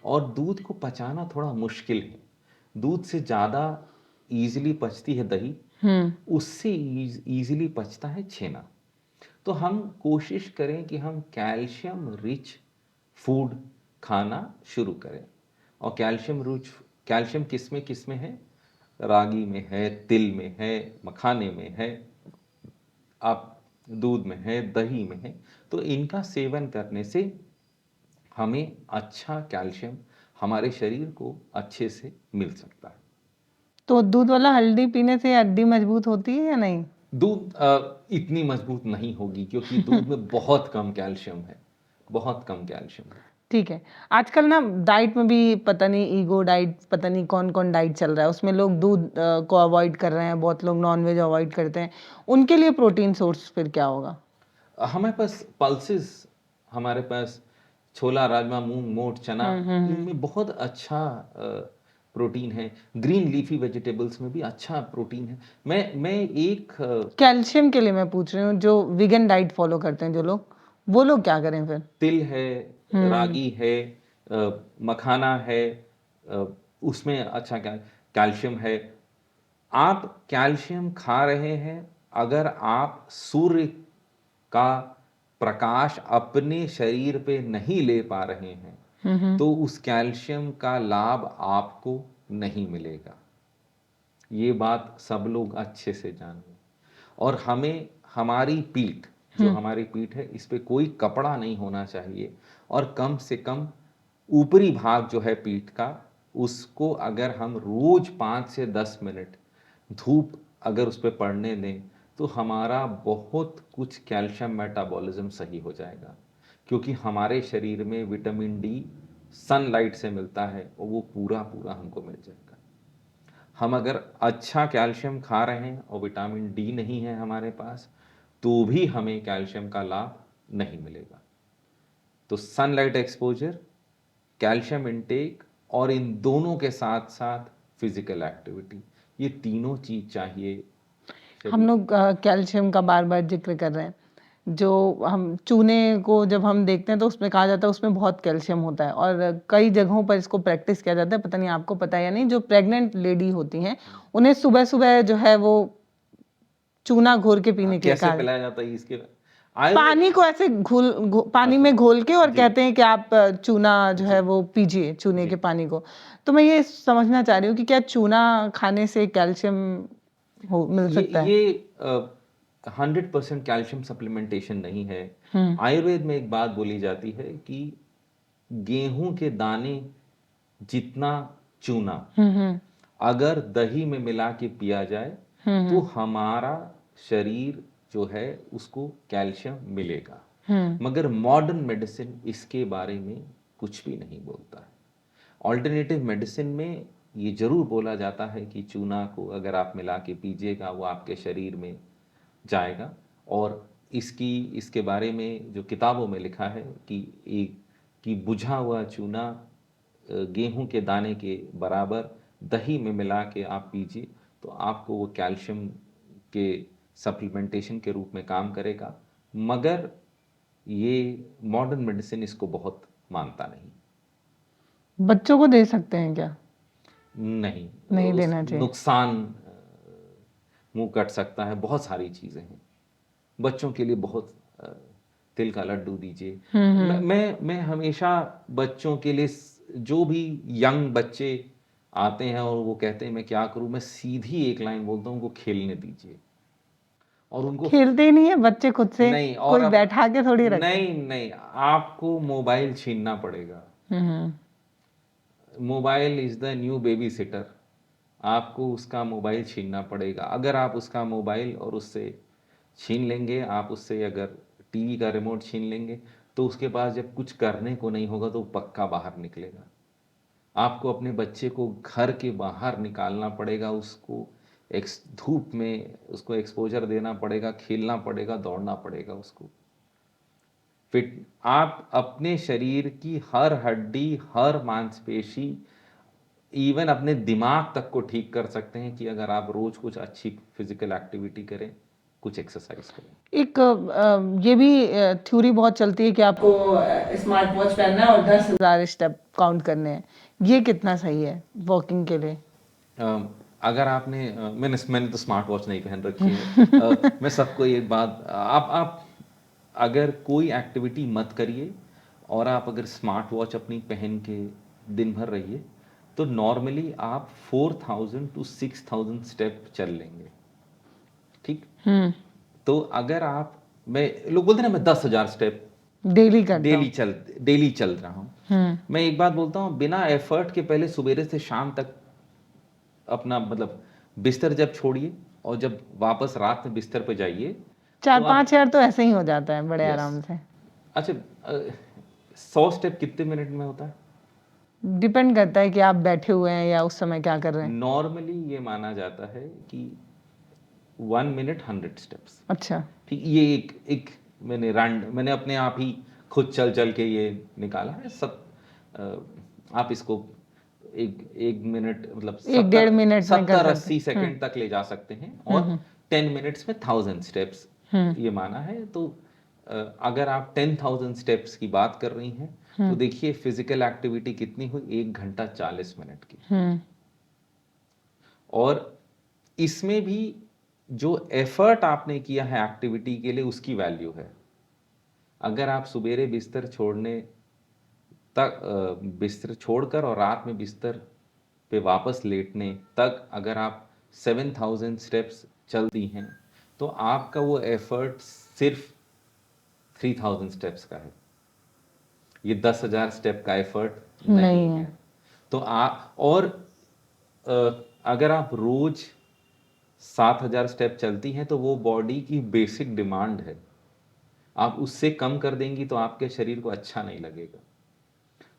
और दूध को पचाना थोड़ा मुश्किल है। दूध से ज़्यादा ईजिली पचती है दही, उससे ईजिली पचता है छेना। तो हम कोशिश करें कि हम कैल्शियम रिच फूड खाना शुरू करें। और कैल्शियम किस में है? रागी में है, तिल में है, मखाने में है, आप दूध में है, दही में है। तो इनका सेवन करने से हमें अच्छा कैल्शियम हमारे शरीर को अच्छे से मिल सकता है। तो दूध वाला हल्दी पीने से हड्डी मजबूत होती है या नहीं? दूध इतनी मजबूत नहीं होगी क्योंकि दूध में बहुत कम कैल्शियम है, बहुत कम कैल्शियम है। ठीक है। आजकल ना डाइट में भी पता नहीं ईगो डाइट, पता नहीं कौन कौन डाइट चल रहा है, उसमें लोग दूध को अवॉइड कर रहे हैं, बहुत लोग नॉनवेज अवॉइड करते हैं। उनके लिए प्रोटीन सोर्स फिर क्या होगा? हमारे पास पल्सेस, हमारे पास छोला, राजमा, मूंग, मोठ, चना, इनमें बहुत अच्छा प्रोटीन है। ग्रीन लीफी वेजिटेबल्स में भी अच्छा प्रोटीन है। मैं एक कैल्शियम के लिए मैं पूछ रही हूँ, जो वीगन डाइट फॉलो करते हैं जो लोग, वो लोग क्या करें फिर? तिल है, रागी है, मखाना है, उसमें अच्छा कैल्शियम है। आप कैल्शियम खा रहे हैं, अगर आप सूर्य का प्रकाश अपने शरीर पे नहीं ले पा रहे हैं तो उस कैल्शियम का लाभ आपको नहीं मिलेगा। ये बात सब लोग अच्छे से जानिए। और हमें हमारी पीठ, जो हमारी पीठ है, इस पे कोई कपड़ा नहीं होना चाहिए, और कम से कम ऊपरी भाग जो है पीठ का, उसको अगर हम रोज 5 से 10 मिनट धूप अगर उस पर पड़ने दें तो हमारा बहुत कुछ कैल्शियम मेटाबॉलिज्म सही हो जाएगा। क्योंकि हमारे शरीर में विटामिन डी सनलाइट से मिलता है और वो पूरा पूरा हमको मिल जाएगा। हम अगर अच्छा कैल्शियम खा रहे हैं और विटामिन डी नहीं है हमारे पास तो भी हमें कैल्शियम का लाभ नहीं मिलेगा। तो सनलाइट एक्सपोजर, कैल्शियम इनटेक, और इन दोनों के साथ साथ फिजिकल एक्टिविटी, ये तीनों चीज चाहिए। हम लोग कैल्शियम का बार बार जिक्र कर रहे हैं। जो हम चूने को जब हम देखते हैं तो उसमें कहा जाता है उसमें बहुत कैल्शियम होता है, और कई जगहों पर इसको प्रैक्टिस किया जाता है। पता नहीं आपको पता है या नहीं, जो प्रेग्नेंट लेडी होती हैं उन्हें सुबह सुबह जो है वो चूना घोल के पीने के लिए कैसे कहा, पिलाया जाता है इसके? पानी को ऐसे पानी में घोल के, और कहते हैं कि आप चूना जो है वो पीजिए, चूने के पानी को। तो मैं ये समझना चाह रही हूँ कि क्या चूना खाने से कैल्शियम मिल सकता है? ये 100% कैल्शियम सप्लीमेंटेशन नहीं है। आयुर्वेद में एक बात बोली जाती है कि गेहूं के दाने जितना चूना अगर दही में मिला के पिया जाए तो हमारा शरीर जो है उसको कैल्शियम मिलेगा। मगर मॉडर्न मेडिसिन इसके बारे में कुछ भी नहीं बोलता है। ऑल्टरनेटिव मेडिसिन में ये जरूर बोला जाता है कि चूना को अगर आप मिला के पीजिएगा वो आपके शरीर में जाएगा। और इसके बारे में जो किताबों में लिखा है कि बुझा हुआ चूना गेहूं के दाने के बराबर दही में मिला के आप पीजिए तो आपको वो कैल्शियम के सप्लीमेंटेशन के रूप में काम करेगा। मगर ये मॉडर्न मेडिसिन इसको बहुत मानता नहीं। बच्चों को दे सकते हैं क्या? नहीं, नहीं देना चाहिए। नुकसान, मुंह कट सकता है, बहुत सारी चीज़ें हैं। बच्चों के लिए बहुत तिल का लड्डू दीजिए। मैं हमेशा बच्चों के लिए जो भी यंग बच्चे आते हैं और वो कहते हैं मैं क्या करूं, मैं सीधी एक लाइन बोलता हूं उनको खेलने दीजिए। और उनको खेलते ही नहीं है बच्चे खुद से, नहीं, और कोई बैठा के थोड़ी रखते हैं। नहीं नहीं, आपको मोबाइल छीनना पड़ेगा। Mobile is the new baby sitter. आपको उसका मोबाइल छीनना पड़ेगा। अगर आप उसका मोबाइल और उससे छीन लेंगे, आप उससे अगर टीवी का रिमोट छीन लेंगे तो उसके पास जब कुछ करने को नहीं होगा तो पक्का बाहर निकलेगा। आपको अपने बच्चे को घर के बाहर निकालना पड़ेगा, उसको एक धूप में उसको एक्सपोजर देना पड़ेगा, खेलना पड़ेगा, दौड़ना पड़ेगा उसको। फिट आप अपने शरीर की हर हड्डी, हर मांसपेशी, इवन अपने दिमाग तक को ठीक कर सकते हैं कि अगर आप रोज कुछ अच्छी फिजिकल एक्टिविटी करें, कुछ एक्सरसाइज करें। एक ये भी थ्योरी बहुत चलती है कि आपको स्मार्ट वॉच पहनना है और 10,000 स्टेप काउंट करने हैं। ये कितना सही है वॉकिंग के लिए? अगर आपने मैंने तो स्मार्ट वॉच नहीं पहन रखी है। मैं सबको एक बात, आप अगर कोई एक्टिविटी मत करिए और आप अगर स्मार्ट वॉच अपनी पहन के दिन भर रहिए तो नॉर्मली आप 4,000 to 6,000 स्टेप चल लेंगे। ठीक। तो अगर आप, मैं लोग बोलते हैं ना मैं 10,000 स्टेप डेली करता हूँ। डेली चल रहा हूँ। मैं एक बात बोलता हूँ, बिना एफर्ट के पहले सुबेरे से शाम तक अपना मतलब बिस्तर जब छोड़िए और जब वापस रात में बिस्तर पे जाइए 4-5 हजार तो ऐसे ही हो जाता है बड़े Yes. आराम से। अच्छा, 100 स्टेप कितने मिनट में होता है? डिपेंड करता है कि आप बैठे हुए हैं या उस समय क्या कर रहे हैं। नॉर्मली ये माना जाता है कि 1 मिनट 100 स्टेप्स। अच्छा। ठीक, ये एक मैंने अपने आप ही खुद चल चल के ये निकाला है। आप इसको एक मिनट मतलब 1-1.5 मिनट में कर सकते 70-80 सेकंड तक ले जा सकते हैं और 10 मिनट्स में 1000 स्टेप्स ये माना है। तो अगर आप 10,000 स्टेप्स की बात कर रही हैं तो देखिए फिजिकल एक्टिविटी कितनी हुई, 1 घंटा 40 मिनट की। और इसमें भी जो एफर्ट आपने किया है एक्टिविटी के लिए उसकी वैल्यू है। अगर आप सुबेरे बिस्तर छोड़ने तक बिस्तर छोड़कर और रात में बिस्तर पे वापस लेटने तक अगर आप 7,000 स्टेप्स चल दी हैं तो आपका वो एफर्ट सिर्फ 3,000 स्टेप्स का है। ये 10,000 स्टेप का एफर्ट नहीं है। तो आप और अगर आप रोज 7,000 स्टेप चलती हैं तो वो बॉडी की बेसिक डिमांड है। आप उससे कम कर देंगी तो आपके शरीर को अच्छा नहीं लगेगा।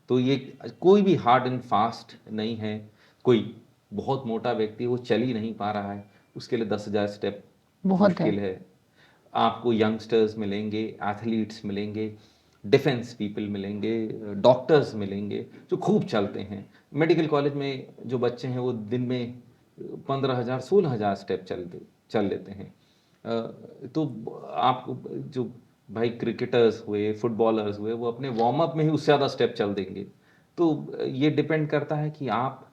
तो ये कोई भी हार्ड एंड फास्ट नहीं है। कोई बहुत मोटा व्यक्ति वो चल ही नहीं पा रहा है, उसके लिए 10,000 स्टेप बहुत मुश्किल है। आपको यंगस्टर्स मिलेंगे, एथलीट्स मिलेंगे, डिफेंस पीपल मिलेंगे, डॉक्टर्स मिलेंगे जो खूब चलते हैं। मेडिकल कॉलेज में जो बच्चे हैं वो दिन में 15,000 16,000 स्टेप चल लेते हैं। तो आपको जो भाई क्रिकेटर्स हुए, फुटबॉलर्स हुए, वो अपने वार्म अप में ही उससे ज़्यादा स्टेप चल देंगे। तो ये डिपेंड करता है कि आप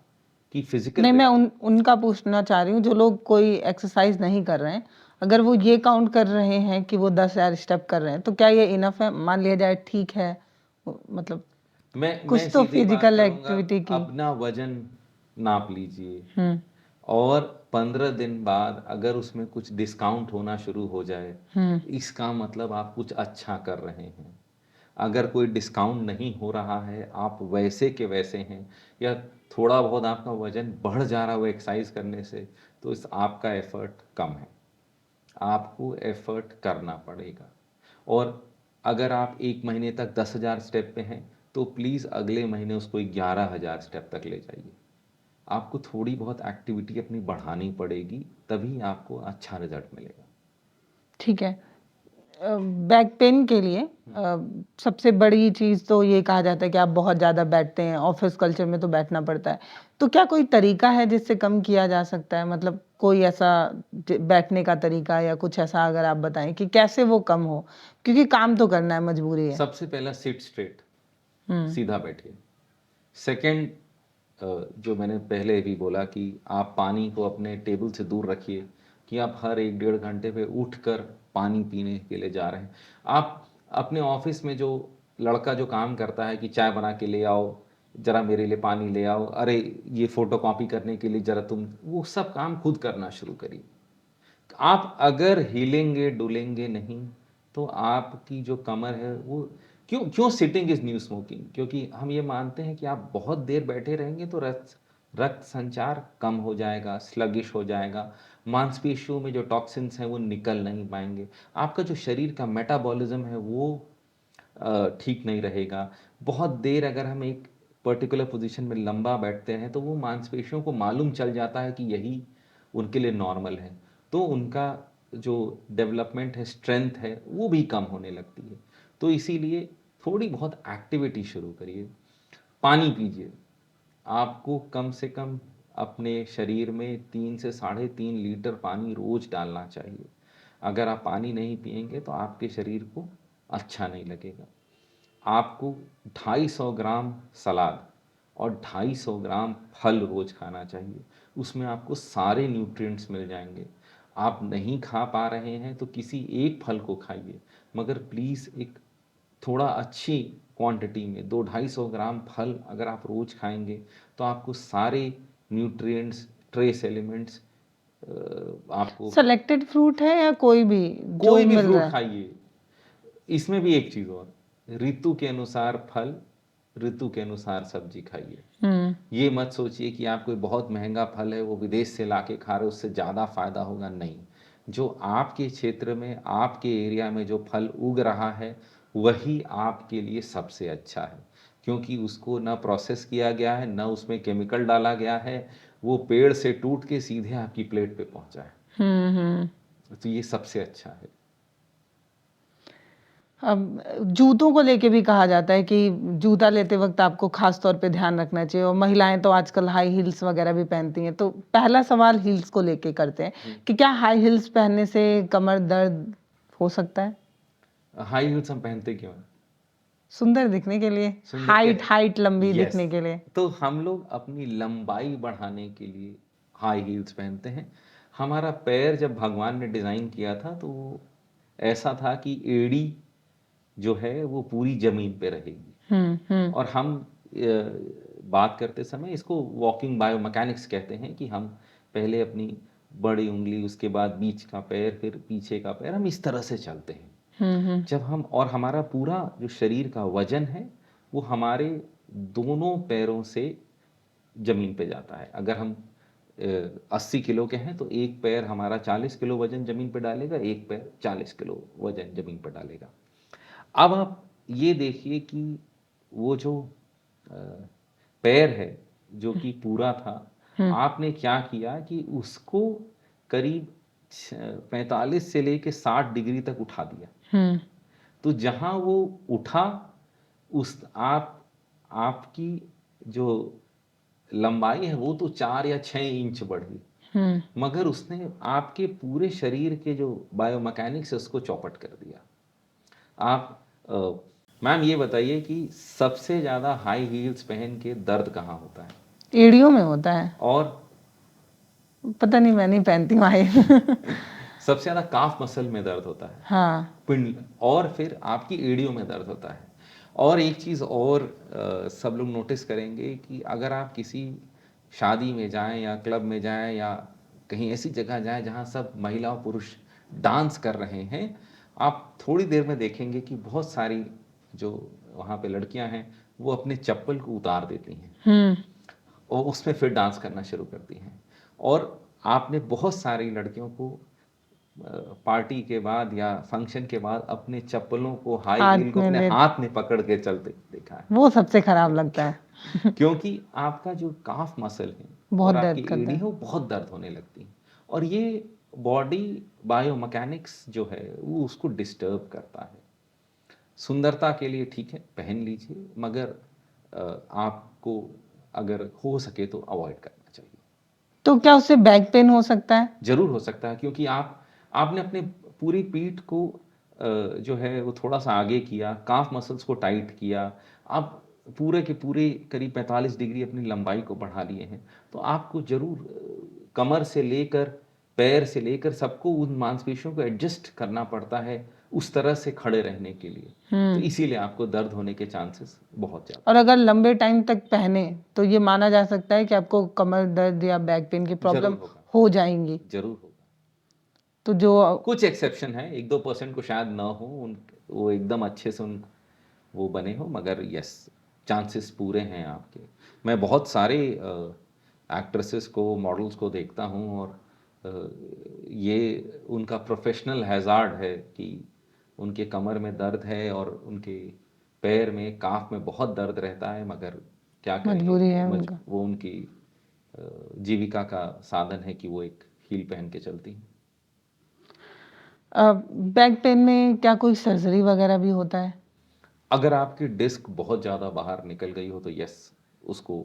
की फिजिकल नहीं, मैं उनका पूछना चाह रही हूँ जो लोग कोई एक्सरसाइज नहीं कर रहे हैं, अगर वो ये काउंट कर रहे हैं कि वो 10,000 स्टेप कर रहे हैं तो क्या ये इनफ है? मान लिया जाए ठीक है, मतलब कुछ तो फिजिकल एक्टिविटी की। अपना वजन नाप लीजिए और 15 दिन बाद अगर उसमें कुछ डिस्काउंट होना शुरू हो जाए इसका मतलब आप कुछ अच्छा कर रहे हैं। अगर कोई डिस्काउंट नहीं हो रहा है, आप वैसे के वैसे हैं, या थोड़ा बहुत आपका वजन बढ़ जा रहा है वो एक्सरसाइज करने से, तो इस आपका एफर्ट कम है। आपको एफर्ट करना पड़ेगा। और अगर आप 1 महीने तक 10,000 स्टेप पे हैं तो प्लीज़ अगले महीने उसको 11,000 स्टेप तक ले जाइए। आपको थोड़ी बहुत एक्टिविटी अपनी बढ़ानी पड़ेगी, तभी आपको अच्छा रिजल्ट मिलेगा। ठीक है। बैक पेन के लिए सबसे बड़ी चीज़ तो ये कहा जाता है कि आप बहुत ज़्यादा बैठते हैं, ऑफिस कल्चर में तो बैठना पड़ता है। तो क्या कोई तरीका है जिससे कम किया जा सकता है? मतलब कोई ऐसा बैठने का तरीका या कुछ ऐसा अगर आप बताएं कि कैसे वो कम हो, क्योंकि काम तो करना है, मजबूरी है। सबसे पहला सिट स्ट्रेट, हम्म। सीधा बैठिए। सेकंड, जो मैंने पहले भी बोला कि आप पानी को अपने टेबल से दूर रखिए, कि आप हर 1-1.5 घंटे पे उठकर पानी पीने के लिए जा रहे हैं। आप अपने ऑफिस में जो लड़का जो काम करता है कि चाय बना के ले आओ, जरा मेरे लिए पानी ले आओ, अरे ये फोटो कॉपी करने के लिए जरा तुम, वो सब काम खुद करना शुरू करिए। आप अगर हिलेंगे डुलेंगे नहीं तो आपकी जो कमर है वो, क्यों क्यों सिटिंग इज न्यू स्मोकिंग, क्योंकि हम ये मानते हैं कि आप बहुत देर बैठे रहेंगे तो रक्त संचार कम हो जाएगा, स्लगिश हो जाएगा, मांसपेशियों में जो टॉक्सिन्स हैं वो निकल नहीं पाएंगे, आपका जो शरीर का मेटाबॉलिज्म है वो ठीक नहीं रहेगा। बहुत देर अगर हम एक पर्टिकुलर पोजीशन में लंबा बैठते हैं तो वो मांसपेशियों को मालूम चल जाता है कि यही उनके लिए नॉर्मल है, तो उनका जो डेवलपमेंट है, स्ट्रेंथ है, वो भी कम होने लगती है। तो इसीलिए थोड़ी बहुत एक्टिविटी शुरू करिए। पानी पीजिए। आपको कम से कम अपने शरीर में 3 से 3.5 लीटर पानी रोज डालना चाहिए। अगर आप पानी नहीं पिएंगे तो आपके शरीर को अच्छा नहीं लगेगा। आपको 250 ग्राम सलाद और 250 ग्राम फल रोज खाना चाहिए, उसमें आपको सारे न्यूट्रिएंट्स मिल जाएंगे। आप नहीं खा पा रहे हैं तो किसी एक फल को खाइए, मगर प्लीज़ एक थोड़ा अच्छी क्वांटिटी में 200-250 ग्राम फल अगर आप रोज खाएंगे तो आपको सारे न्यूट्रिएंट्स, ट्रेस एलिमेंट्स आपको, सेलेक्टेड फ्रूट है या कोई भी जो कोई भी मिल रहा फ्रूट है? खाइए। इसमें भी एक चीज़ और, ऋतु के अनुसार फल, ऋतु के अनुसार सब्जी खाइए। ये मत सोचिए कि आप कोई बहुत महंगा फल है वो विदेश से लाके खा रहे हो उससे ज़्यादा फायदा होगा, नहीं। जो आपके क्षेत्र में, आपके एरिया में जो फल उग रहा है वही आपके लिए सबसे अच्छा है, क्योंकि उसको ना प्रोसेस किया गया है, ना उसमें केमिकल डाला गया है, वो पेड़ से टूट के सीधे आपकी प्लेट पे पहुंचा है, तो ये सबसे अच्छा है। अब जूतों को लेके भी कहा जाता है कि जूता लेते वक्त आपको खास तौर पे ध्यान रखना चाहिए, और महिलाएं तो आजकल हाई हील्स वगैरह भी पहनती हैं। तो पहला सवाल हील्स को लेके करते हैं कि क्या हाई हील्स पहनने से कमर दर्द हो सकता है? हाई हील्स हम पहनते क्यों हैं? सुंदर दिखने के लिए, सुंदर के, हाइट लंबी यस, दिखने के लिए। तो हम लोग अपनी लंबाई बढ़ाने के लिए हाई हील्स पहनते हैं। हमारा पैर जब भगवान ने डिज़ाइन किया था तो वो ऐसा था कि एड़ी जो है वो पूरी जमीन पे रहेगी, और हम बात करते समय इसको वॉकिंग बायोमैकेनिक्स कहते हैं, कि हम पहले अपनी बड़ी उंगली, उसके बाद बीच का पैर, फिर पीछे का पैर, हम इस तरह से चलते हैं। जब हम, और हमारा पूरा जो शरीर का वजन है वो हमारे दोनों पैरों से जमीन पे जाता है। अगर हम 80 किलो के हैं तो एक पैर हमारा 40 किलो वजन जमीन पे डालेगा, एक पैर 40 किलो वजन जमीन पर डालेगा। अब आप ये देखिए कि वो जो अ, पैर है जो कि पूरा था, आपने क्या किया कि उसको करीब 45 से लेके 60 डिग्री तक उठा दिया। तो जहां वो उठा, उस आपकी जो लंबाई है वो तो 4 या 6 इंच बढ़ी, मगर उसने आपके पूरे शरीर के जो बायोमैकेनिक्स है उसको चौपट कर दिया। आप मैम ये बताइए कि सबसे ज़्यादा हाई हील्स पहन के दर्द कहाँ होता है? एड़ियों में होता है। और पता नहीं, मैं नहीं पहनती हूँ हाई। सबसे ज़्यादा काफ मसल में दर्द होता है, हाँ। पिंड, और फिर आपकी एड़ियों में दर्द होता है। और एक चीज़ और सब लोग नोटिस करेंगे कि अगर आप किसी शादी में जाएं या क्लब में जाएं या कहीं ऐसी जगह जाएं जहां सब महिला और पुरुष डांस कर रहे हैं, आप थोड़ी देर में देखेंगे कि बहुत सारी जो वहाँ पे लड़कियां हैं वो अपने चप्पल को उतार देती हैं और उसमें फिर डांस करना शुरू करती हैं। और आपने बहुत सारी लड़कियों को पार्टी के बाद या फंक्शन के बाद अपने चप्पलों को, हाई हाथ हील को में अपने ले हाथ में पकड़ के चलते देखा है। वो सबसे खराब लगता है। क्योंकि आपका जो काफ मसल है बहुत और आपकी दर्द करता एड़ी है। है वो बहुत दर्द होने लगती है, और ये बॉडी बायोमैकेनिक्स जो है वो उसको डिस्टर्ब करता है। सुंदरता के लिए ठीक है, पहन लीजिए, मगर आपको अगर हो सके तो अवॉइड करना चाहिए। तो क्या उससे बैक पेन हो सकता है? जरूर हो सकता है, क्योंकि आपने अपने पूरी पीठ को जो है वो थोड़ा सा आगे किया, काफ मसल्स को टाइट किया, आप पूरे के पूरे करीब 45 डिग्री अपनी लंबाई को बढ़ा लिए हैं, तो आपको जरूर कमर से लेकर पैर से लेकर सबको उन मांसपेशियों को एडजस्ट करना पड़ता है उस तरह से खड़े रहने के लिए। तो इसीलिए आपको दर्द होने के चांसेस बहुत ज़्यादा। और अगर लंबे टाइम तक पहने तो ये माना जा सकता है कि आपको कमर दर्द या बैक पेन की प्रॉब्लम जरूर होगा, हो जाएंगी। जरूर होगा। तो जो कुछ एक्सेप्शन है, 1-2% को शायद ना हो, वो एकदम अच्छे से वो बने हो, मगर यस, चांसेस पूरे हैं आपके। मैं बहुत सारे एक्ट्रेसेस को, मॉडल्स को देखता हूँ, और ये उनका प्रोफेशनल हैज़ार्ड है कि उनके कमर में दर्द है और उनके पैर में, काफ में बहुत दर्द रहता है, मगर क्या मजबूरी है करें, उनका। वो उनकी जीविका का साधन है कि वो एक हील पहन के चलती हैं। बैक पेन में क्या कोई सर्जरी वगैरह भी होता है? अगर आपकी डिस्क बहुत ज़्यादा बाहर निकल गई हो तो यस, उसको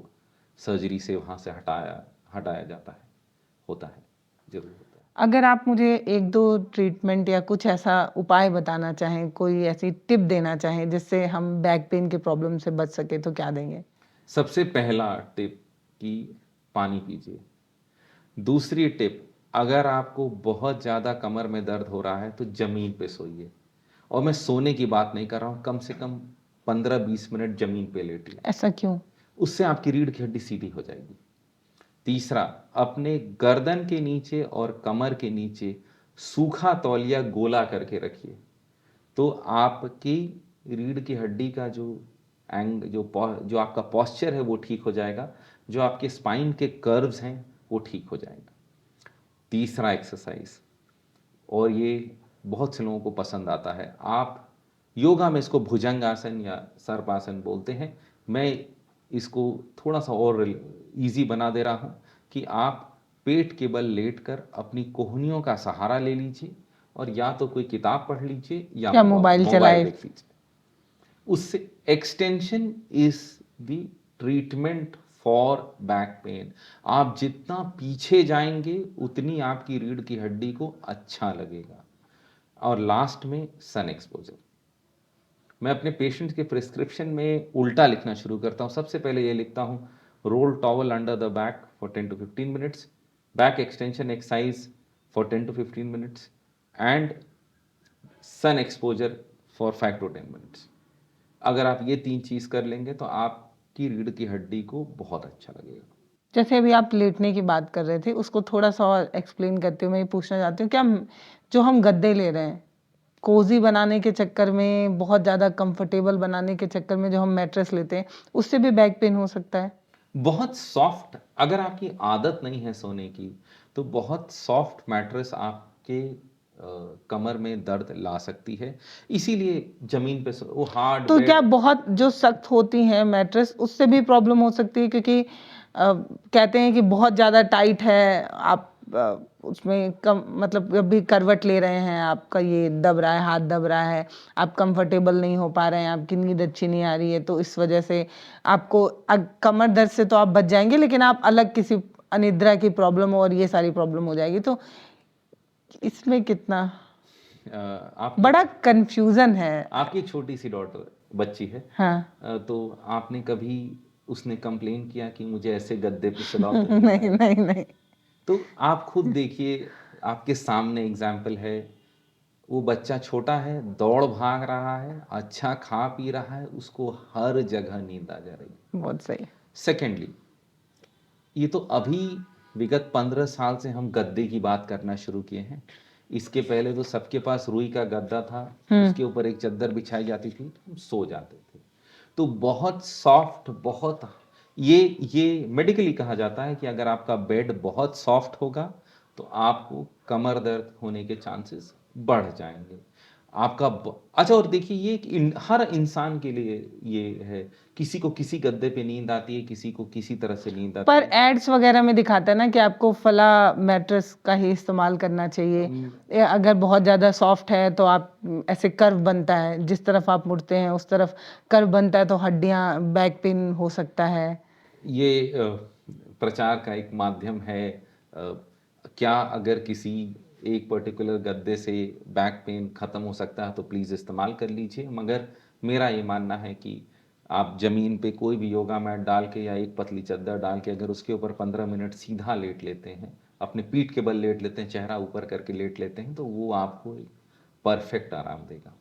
सर्जरी से वहाँ से हटाया हटाया जाता है, होता है, जरूर होता है। अगर आप मुझे एक दो ट्रीटमेंट या कुछ ऐसा उपाय बताना चाहें, कोई ऐसी टिप देना चाहें जिससे हम बैक पेन के प्रॉब्लम से बच सके, तो क्या देंगे? सबसे पहला टिप कि पानी पीजिए। दूसरी टिप, अगर आपको बहुत ज़्यादा कमर में दर्द हो रहा है तो ज़मीन पे सोइए, और मैं सोने की बात नहीं कर रहा हूँ, कम से कम 15-20 मिनट ज़मीन पे लेटिए। ऐसा क्यों? उससे आपकी रीढ़ की हड्डी सीधी हो जाएगी। तीसरा, अपने गर्दन के नीचे और कमर के नीचे सूखा तौलिया गोला करके रखिए, तो आपकी रीढ़ की हड्डी का जो आपका पॉस्चर है वो ठीक हो जाएगा, जो आपके स्पाइन के कर्व्स हैं वो ठीक हो जाएगा। तीसरा एक्सरसाइज, और ये बहुत से लोगों को पसंद आता है, आप योगा में इसको भुजंग आसन या सर्पासन बोलते हैं, मैं इसको थोड़ा सा और इजी बना दे रहा हूँ कि आप पेट के बल लेटकर अपनी कोहनियों का सहारा ले लीजिए, और या तो कोई किताब पढ़ लीजिए या या मोबाइल मोबाइल चलाए। देख लीजिए। उससे extension is the treatment for back pain. आप जितना पीछे जाएंगे उतनी आपकी रीढ़ की हड्डी को अच्छा लगेगा। और लास्ट में सन एक्सपोजर। मैं अपने पेशेंट के प्रिस्क्रिप्शन में उल्टा लिखना शुरू करता हूँ। सबसे पहले ये लिखता हूँ, roll towel under the back for 10 to 15 minutes, back extension exercise for 10 to 15 minutes, and sun exposure for 5 to 10 minutes. अगर आप ये 3 चीज़ कर लेंगे तो आपकी रीढ़ की हड्डी को बहुत अच्छा लगेगा। जैसे अभी आप लेटने की बात कर रहे थे, उसको थोड़ा सा और एक्सप्लेन करते हुए मैं ये पूछना चाहती हूँ, क्या जो हम गद्दे ले रहे हैं, कोजी बनाने के चक्कर में, बहुत ज़्यादा कंफर्टेबल बनाने के चक्कर में जो हम मैट्रेस लेते हैं, उससे भी बैक पेन हो सकता है? बहुत सॉफ्ट, अगर आपकी आदत नहीं है सोने की, तो बहुत सॉफ्ट मैट्रेस आपके कमर में दर्द ला सकती है, इसीलिए जमीन पे वो हार्ड तो क्या बेड। बहुत जो सख्त होती हैं मैट्रेस, उससे भी प्रॉब्लम हो सकती है? क्योंकि कहते हैं कि बहुत ज़्यादा टाइट है, आप उसमें कम, मतलब जब भी करवट ले रहे हैं आपका ये दब रहा है, हाथ दब रहा है, आप कंफर्टेबल नहीं हो पा रहे हैं, आपकी नींद अच्छी नहीं आ रही है, तो इस वजह से आपको कमर दर्द से तो आप बच जाएंगे, लेकिन आप अलग किसी अनिद्रा की प्रॉब्लम और ये सारी प्रॉब्लम हो जाएगी। तो इसमें कितना आप बड़ा कंफ्यूजन है। आपकी छोटी सी डॉटर बच्ची है, हाँ। तो आपने कभी उसने कंप्लेन किया कि मुझे ऐसे गद्दे पे सुलाओ तो नहीं नहीं नहीं। तो आप खुद देखिए, आपके सामने एग्जाम्पल है, वो बच्चा छोटा है, दौड़ भाग रहा है, अच्छा खा पी रहा है, उसको हर जगह नींद आ जा रही है। बहुत सही। सेकेंडली, ये तो अभी विगत 15 साल से हम गद्दे की बात करना शुरू किए हैं। इसके पहले तो सबके पास रुई का गद्दा था, उसके ऊपर एक चादर बिछाई जाती थी, हम सो जाते थे। तो बहुत सॉफ्ट, बहुत ये मेडिकली कहा जाता है कि अगर आपका बेड बहुत सॉफ्ट होगा तो आपको कमर दर्द होने के चांसेस बढ़ जाएंगे। अच्छा, और देखिए ये हर इंसान के लिए ये है, किसी को किसी गद्दे पे नींद आती है, किसी को किसी तरह से नींद आती पर है। एड्स वगैरह में दिखाता है ना कि आपको फला मैट्रेस का ही इस्तेमाल करना चाहिए, या अगर बहुत ज़्यादा सॉफ्ट है तो आप ऐसे कर्व बनता है, जिस तरफ आप मुड़ते हैं उस तरफ कर्व बनता है, तो हड्डियाँ, बैक पेन हो सकता है। ये प्रचार का एक माध्यम है। क्या अगर किसी एक पर्टिकुलर गद्दे से बैक पेन खत्म हो सकता है तो प्लीज़ इस्तेमाल कर लीजिए, मगर मेरा ये मानना है कि आप ज़मीन पे कोई भी योगा मैट डाल के या एक पतली चादर डाल के अगर उसके ऊपर 15 मिनट सीधा लेट लेते हैं, अपने पीठ के बल लेट लेते हैं, चेहरा ऊपर करके लेट लेते हैं, तो वो आपको एक परफेक्ट आराम देगा।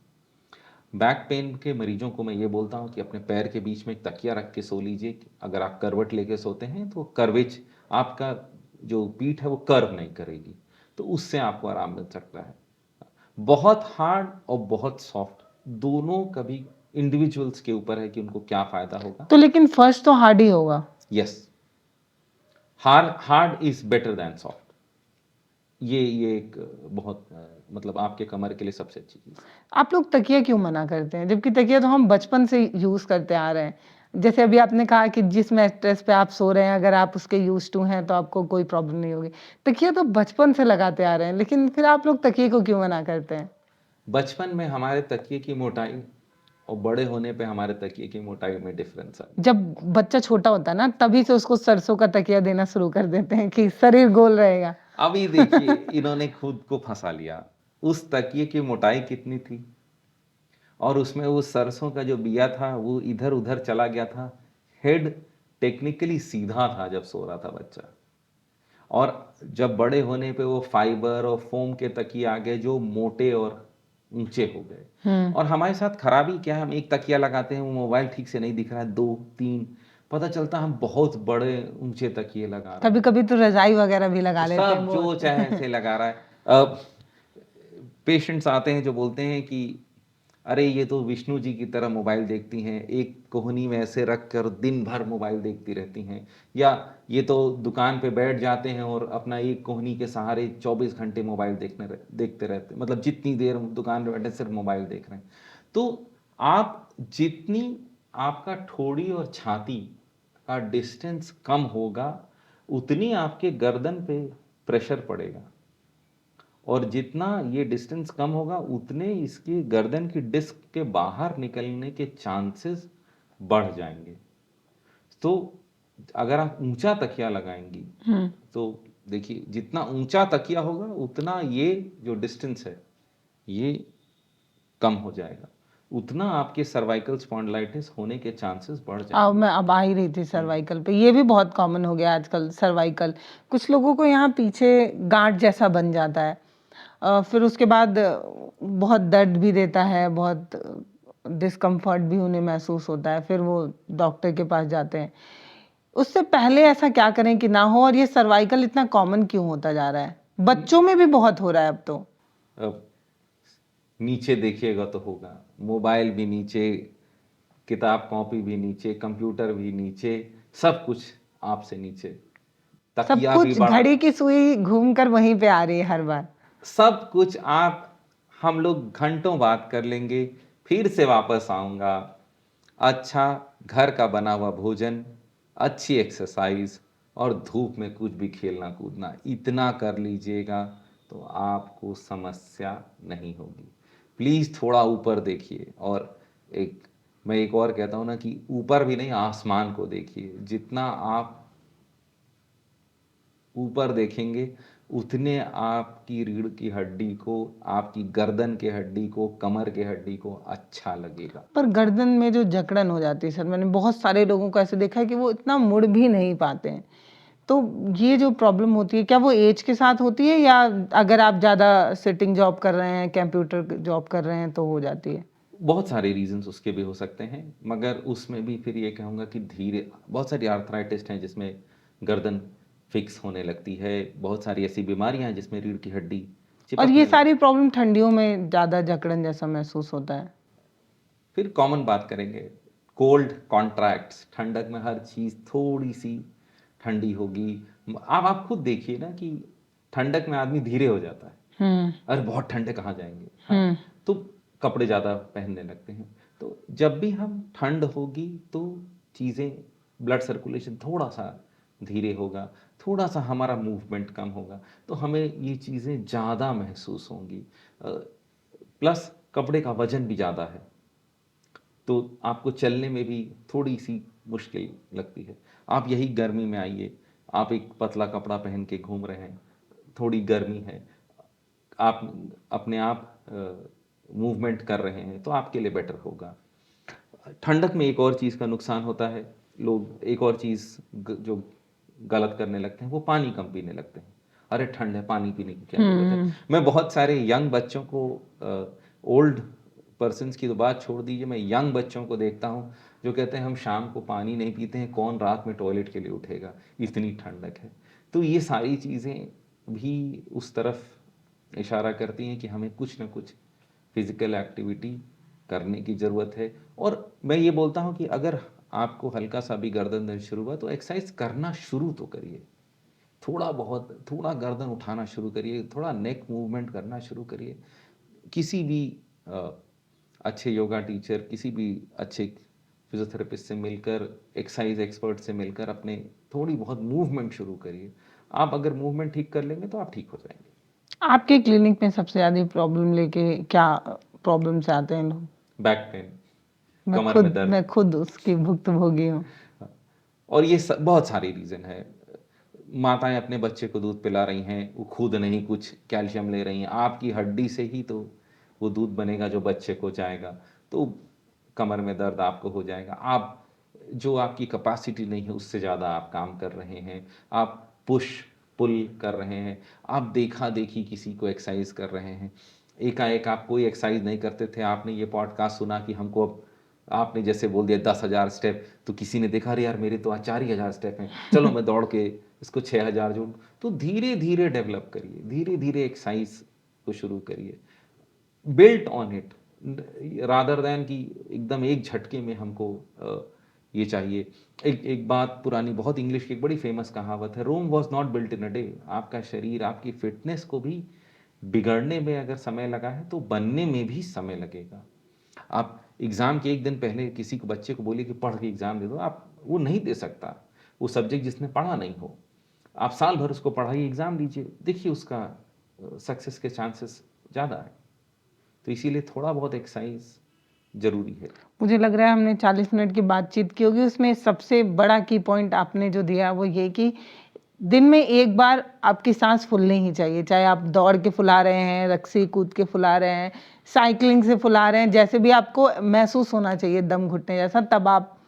बैक पेन के मरीजों को मैं ये बोलता हूँ कि अपने पैर के बीच में एक तकिया रख के सो लीजिए। अगर आप करवट लेके सोते हैं तो कर्वेज, आपका जो पीठ है वो कर्व नहीं करेगी, तो उससे आपको आराम मिल सकता है। बहुत हार्ड और बहुत सॉफ्ट दोनों कभी इंडिविजुअल्स के ऊपर है कि उनको क्या फायदा होगा। तो लेकिन फर्स्ट तो हार्ड ही होगा। Yes, hard is better than soft. ये एक बहुत मतलब आपके कमर के लिए सबसे अच्छी चीज़। आप लोग तकिया क्यों मना करते हैं, जबकि तकिया तो हम बचपन से यूज़ करते आ रहे हैं। जैसे अभी आपने कहा कि जिस मैट्रेस पे आप सो रहे हैं, अगर आप उसके यूज़ टू हैं तो आपको कोई प्रॉब्लम नहीं होगी। तकिया तो बचपन से लगाते आ रहे हैं, लेकिन फिर आप लोग तकिए को क्यों मना करते हैं? बचपन में हमारे तकिए की मोटाई और बड़े होने पे हमारे तकिए की मोटाई में डिफरेंस है। जब बच्चा छोटा होता है ना, तभी से उसको सरसों का तकिया देना शुरू कर देते हैं कि शरीर गोल रहेगा। अभी देखिए इन्होंने खुद को फंसा लिया। उस तकिए की मोटाई कितनी थी और उसमें वो सरसों का जो बिया था वो इधर उधर चला गया था। हेड टेक्निकली सीधा था जब सो रहा था बच्चा, और जब बड़े होने पे वो फाइबर और फोम के तकिए आ गए जो मोटे और ऊंचे हो गए। और हमारे साथ खराबी क्या है, हम एक तकिया लगाते हैं, वो मोबाइल ठीक से नहीं दिख रहा है, 2 3 पता चलता हम बहुत बड़े ऊंचे तकिए लगा रहे कभी हैं। कभी तो रजाई वगैरह भी लगा लेते हैं सब वो। जो चाहे ऐसे लगा रहा है। पेशेंट्स आते हैं जो बोलते हैं कि अरे ये तो विष्णु जी की तरह मोबाइल देखती हैं, एक कोहनी में ऐसे रख कर दिन भर मोबाइल देखती रहती हैं, या ये तो दुकान पे बैठ जाते हैं और अपना एक कोहनी के सहारे 24 घंटे मोबाइल देखते रहते हैं, मतलब जितनी देर दुकान पे बैठे सिर्फ मोबाइल देख रहे हैं। तो आप जितनी आपका ठोड़ी और छाती का डिस्टेंस कम होगा उतनी आपके गर्दन पे प्रेशर पड़ेगा, और जितना ये डिस्टेंस कम होगा उतने इसकी गर्दन की डिस्क के बाहर निकलने के चांसेस बढ़ जाएंगे। तो अगर आप ऊंचा तकिया लगाएंगी तो देखिए जितना ऊंचा तकिया होगा उतना ये जो डिस्टेंस है ये कम हो जाएगा, उतना आपके सर्वाइकल स्पॉन्डिलाइटिस होने के चांसेस बढ़ जाएंगे। मैं अब आ ही रही थी सर्वाइकल पे, ये भी बहुत कॉमन हो गया आजकल सर्वाइकल। कुछ लोगों को यहाँ पीछे गांठ जैसा बन जाता है, फिर उसके बाद बहुत दर्द भी देता है, बहुत डिस्कम्फर्ट भी उन्हें महसूस होता है, फिर वो डॉक्टर के पास जाते हैं। उससे पहले ऐसा क्या करें कि ना हो, और ये सर्वाइकल इतना कॉमन क्यों होता जा रहा है? बच्चों में भी बहुत हो रहा है अब तो। अब नीचे देखिएगा तो होगा, मोबाइल भी नीचे, किताब कॉपी भी नीचे, कंप्यूटर भी नीचे, सब कुछ आपसे नीचे, सब तकिया भी कुछ बड़ा, घड़ी की सुई घूम कर वहीं पे आ रही है हर बार। सब कुछ आप, हम लोग घंटों बात कर लेंगे, फिर से वापस आऊँगा। अच्छा घर का बना हुआ भोजन, अच्छी एक्सरसाइज और धूप में कुछ भी खेलना कूदना, इतना कर लीजिएगा तो आपको समस्या नहीं होगी। प्लीज़ थोड़ा ऊपर देखिए, और मैं एक और कहता हूँ ना कि ऊपर भी नहीं, आसमान को देखिए। जितना आप ऊपर देखेंगे उतने आपकी रीढ़ की हड्डी को, आपकी गर्दन के हड्डी को, कमर के हड्डी को अच्छा लगेगा। पर गर्दन में जो जकड़न हो जाती है सर, मैंने बहुत सारे लोगों को ऐसे देखा है कि वो इतना मुड़ भी नहीं पाते हैं। तो ये जो प्रॉब्लम होती है, क्या वो एज के साथ होती है, या अगर आप ज़्यादा सिटिंग जॉब कर रहे हैं, कंप्यूटर जॉब कर रहे हैं, तो हो जाती है? बहुत सारे रीजंस उसके भी हो सकते हैं, मगर उसमें भी फिर ये कहूँगा कि धीरे, बहुत सारी आर्थराइटिस हैं जिसमें गर्दन फिक्स होने लगती है, बहुत सारी ऐसी बीमारियां हैं जिसमें रीढ़ की हड्डी और ये चिपकने लगती सारी प्रॉब्लम ठंडियों में ज़्यादा जकड़न जैसा महसूस होता है। है। फिर कॉमन बात करेंगे, कोल्ड कॉन्ट्रैक्ट्स, ठंडक में हर चीज़ थोड़ी सी ठंडी होगी। अब आप खुद देखिए ना कि ठंडक में आदमी धीरे हो जाता है, अरे बहुत ठंड है कहाँ जाएंगे, हाँ, तो कपड़े ज़्यादा पहनने लगते हैं। तो जब भी हम ठंड होगी तो चीज़ें, ब्लड सर्कुलेशन थोड़ा सा धीरे होगा, थोड़ा सा हमारा मूवमेंट कम होगा, तो हमें ये चीज़ें ज़्यादा महसूस होंगी। प्लस कपड़े का वजन भी ज़्यादा है, तो आपको चलने में भी थोड़ी सी मुश्किल लगती है। आप यही गर्मी में आइए, आप एक पतला कपड़ा पहन के घूम रहे हैं, थोड़ी गर्मी है, आप अपने आप मूवमेंट कर रहे हैं, तो आपके लिए बेटर होगा। ठंडक में एक और चीज़ का नुकसान होता है, लोग एक और चीज़ जो गलत करने लगते हैं, वो पानी कम पीने लगते हैं। अरे ठंड है, पानी पीने की क्या जरूरत है। मैं बहुत सारे यंग बच्चों को, ओल्ड पर्सन्स की तो बात छोड़ दीजिए, मैं यंग बच्चों को देखता हूँ जो कहते हैं हम शाम को पानी नहीं पीते हैं, कौन रात में टॉयलेट के लिए उठेगा, इतनी ठंडक है। तो ये सारी चीज़ें भी उस तरफ इशारा करती हैं कि हमें कुछ ना कुछ फिजिकल एक्टिविटी करने की ज़रूरत है। और मैं ये बोलता हूँ कि अगर आपको हल्का सा भी गर्दन दर्द शुरू हुआ तो एक्सरसाइज करना शुरू तो करिए, थोड़ा बहुत, थोड़ा गर्दन उठाना शुरू करिए, थोड़ा नेक मूवमेंट करना शुरू करिए। किसी भी अच्छे योगा टीचर, किसी भी अच्छे फिजियोथेरेपिस्ट से मिलकर, एक्सरसाइज एक्सपर्ट से मिलकर अपने थोड़ी बहुत मूवमेंट शुरू करिए। आप अगर मूवमेंट ठीक कर लेंगे तो आप ठीक हो जाएंगे। आपके क्लिनिक में सबसे ज्यादा प्रॉब्लम लेके क्या प्रॉब्लम से आते हैं लोग? बैक पेन, कमर में दर्द, मैं खुद उसकी भुक्तभोगी हूँ। और ये बहुत सारी रीज़न है। माताएं अपने बच्चे को दूध पिला रही हैं, वो खुद नहीं कुछ कैल्शियम ले रही हैं, आपकी हड्डी से ही तो वो दूध बनेगा जो बच्चे को जाएगा, तो कमर में दर्द आपको हो जाएगा। आप जो आपकी कैपेसिटी नहीं है उससे ज़्यादा आप काम कर रहे हैं, आप पुश पुल कर रहे हैं, आप देखा देखी किसी को एक्सरसाइज कर रहे हैं, एकाएक आप कोई एक्सरसाइज नहीं करते थे, आपने ये पॉडकास्ट सुना कि हमको अब, आपने जैसे बोल दिया 10,000 स्टेप, तो किसी ने देखा अरे यार मेरे तो आज 4,000 स्टेप हैं, चलो मैं दौड़ के इसको 6,000 जोड़। तो धीरे धीरे डेवलप करिए, धीरे धीरे एक्सरसाइज को शुरू करिए, built on it, rather than कि एकदम एक झटके में हमको ये चाहिए। एक बात पुरानी, बहुत इंग्लिश की एक बड़ी फेमस कहावत है, Rome was not built in a day. आपका शरीर, आपकी फिटनेस को भी बिगड़ने में अगर समय लगा है तो बनने में भी समय लगेगा। आप एग्ज़ाम के एक दिन पहले किसी को, बच्चे को बोलिए कि पढ़ के एग्ज़ाम दे दो, आप वो नहीं दे सकता, वो सब्जेक्ट जिसने पढ़ा नहीं हो। आप साल भर उसको पढ़ाइए, एग्ज़ाम दीजिए, देखिए उसका सक्सेस के चांसेस ज़्यादा है। तो इसीलिए थोड़ा बहुत एक्सरसाइज ज़रूरी है। मुझे लग रहा है हमने 40 मिनट की बातचीत की होगी, उसमें सबसे बड़ा की पॉइंट आपने जो दिया वो ये कि दिन में एक बार आपकी सांस फूलनी ही चाहिए, चाहे आप दौड़ के फुला रहे हैं, रस्सी कूद के फुला रहे हैं, साइकिलिंग से फुला रहे हैं, जैसे भी आपको महसूस होना चाहिए दम घुटने जैसा, तब आप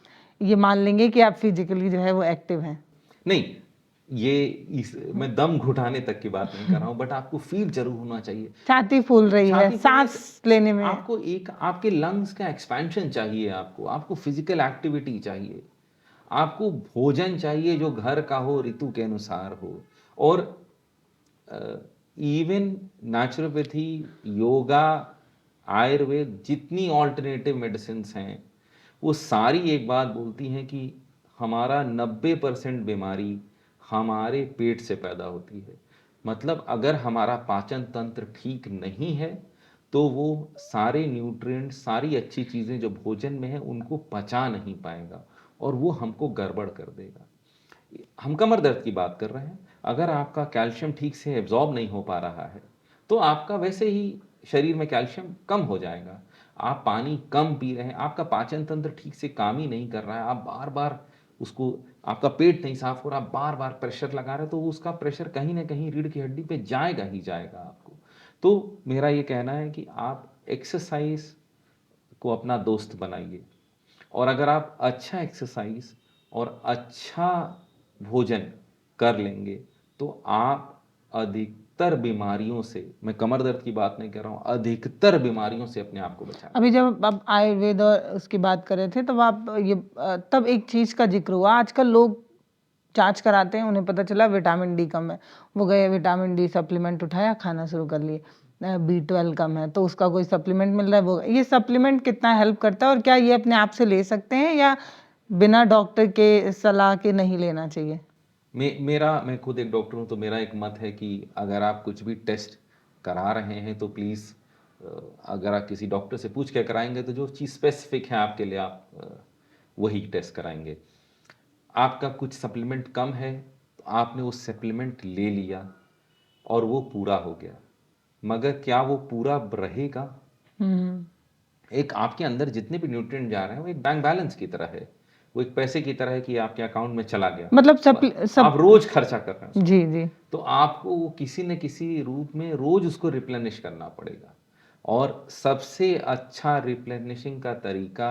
ये मान लेंगे कि आप फिजिकली जो है वो एक्टिव हैं। नहीं, मैं दम घुटाने तक की बात नहीं कर रहा हूँ, बट आपको फील जरूर होना चाहिए, छाती फूल रही है, छाती फूल रही है, सांस लेने में आपको एक आपके लंग्स का एक्सपेंशन चाहिए, आपको फिजिकल एक्टिविटी चाहिए, आपको भोजन चाहिए जो घर का हो, ऋतु के अनुसार हो। और इवन नेचुरोपैथी, योगा, आयुर्वेद, जितनी ऑल्टरनेटिव मेडिसिन्स हैं, वो सारी एक बात बोलती हैं कि हमारा 90% बीमारी हमारे पेट से पैदा होती है। मतलब अगर हमारा पाचन तंत्र ठीक नहीं है तो वो सारे न्यूट्रिएंट्स, सारी अच्छी चीज़ें जो भोजन में है उनको पचा नहीं पाएगा और वो हमको गड़बड़ कर देगा। हम कमर दर्द की बात कर रहे हैं, अगर आपका कैल्शियम ठीक से एब्जॉर्ब नहीं हो पा रहा है तो आपका वैसे ही शरीर में कैल्शियम कम हो जाएगा। आप पानी कम पी रहे हैं, आपका पाचन तंत्र ठीक से काम ही नहीं कर रहा है, आप बार बार उसको, आपका पेट नहीं साफ हो रहा, बार बार प्रेशर लगा रहे हैं, तो उसका प्रेशर कहीं ना कहीं रीढ़ की हड्डी पे जाएगा ही जाएगा आपको। तो मेरा ये कहना है कि आप एक्सरसाइज को अपना दोस्त बनाइए, और अगर आप अच्छा एक्सरसाइज और अच्छा भोजन कर लेंगे तो आप अधिकतर बीमारियों से, मैं कमर दर्द की बात नहीं कर रहा हूँ, अधिकतर बीमारियों से अपने आप को बचा। अभी जब आप आयुर्वेद और उसकी बात कर रहे थे तब आप ये तब एक चीज़ का जिक्र हुआ, आजकल लोग जांच कराते हैं, उन्हें पता चला विटामिन डी कम है, वो गए विटामिन डी सप्लीमेंट उठाया, खाना शुरू कर लिए, B12 कम है तो उसका कोई सप्लीमेंट मिल रहा है, वो ये सप्लीमेंट कितना हेल्प करता है और क्या ये अपने आप से ले सकते हैं या बिना डॉक्टर के सलाह के नहीं लेना चाहिए? मैं खुद एक डॉक्टर हूँ, तो मेरा एक मत है कि अगर आप कुछ भी टेस्ट करा रहे हैं तो प्लीज़ अगर आप किसी डॉक्टर से पूछ के कराएंगे तो जो चीज़ स्पेसिफिक है आपके लिए आप वही टेस्ट कराएंगे। आपका कुछ सप्लीमेंट कम है तो आपने वो सप्लीमेंट ले लिया और वो पूरा हो गया, मगर क्या वो पूरा रहेगा? एक आपके अंदर जितने भी न्यूट्रिएंट जा रहे हैं वो एक बैंक बैलेंस की तरह है, वो एक पैसे की तरह है कि आपके अकाउंट में चला गया, मतलब आप रोज खर्चा कर रहे हैं उसको, जी जी तो आपको वो किसी न किसी रूप में रोज उसको रिप्लेनिश करना पड़ेगा। और सबसे अच्छा रिप्लेनिशिंग का तरीका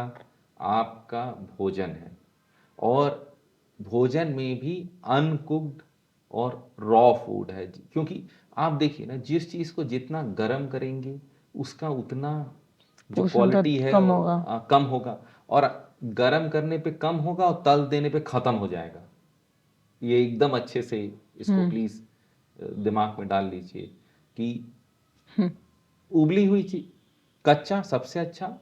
आपका भोजन है, और भोजन में भी अनकुक्ड और रॉ फूड है, क्योंकि आप देखिए ना, जिस चीज़ को जितना गर्म करेंगे उसका उतना जो पोषण क्वालिटी तत्व है कम होगा। कम होगा, और गर्म करने पे कम होगा और तल देने पे ख़त्म हो जाएगा। ये एकदम अच्छे से इसको प्लीज़ दिमाग में डाल लीजिए कि उबली हुई चीज, कच्चा सबसे अच्छा,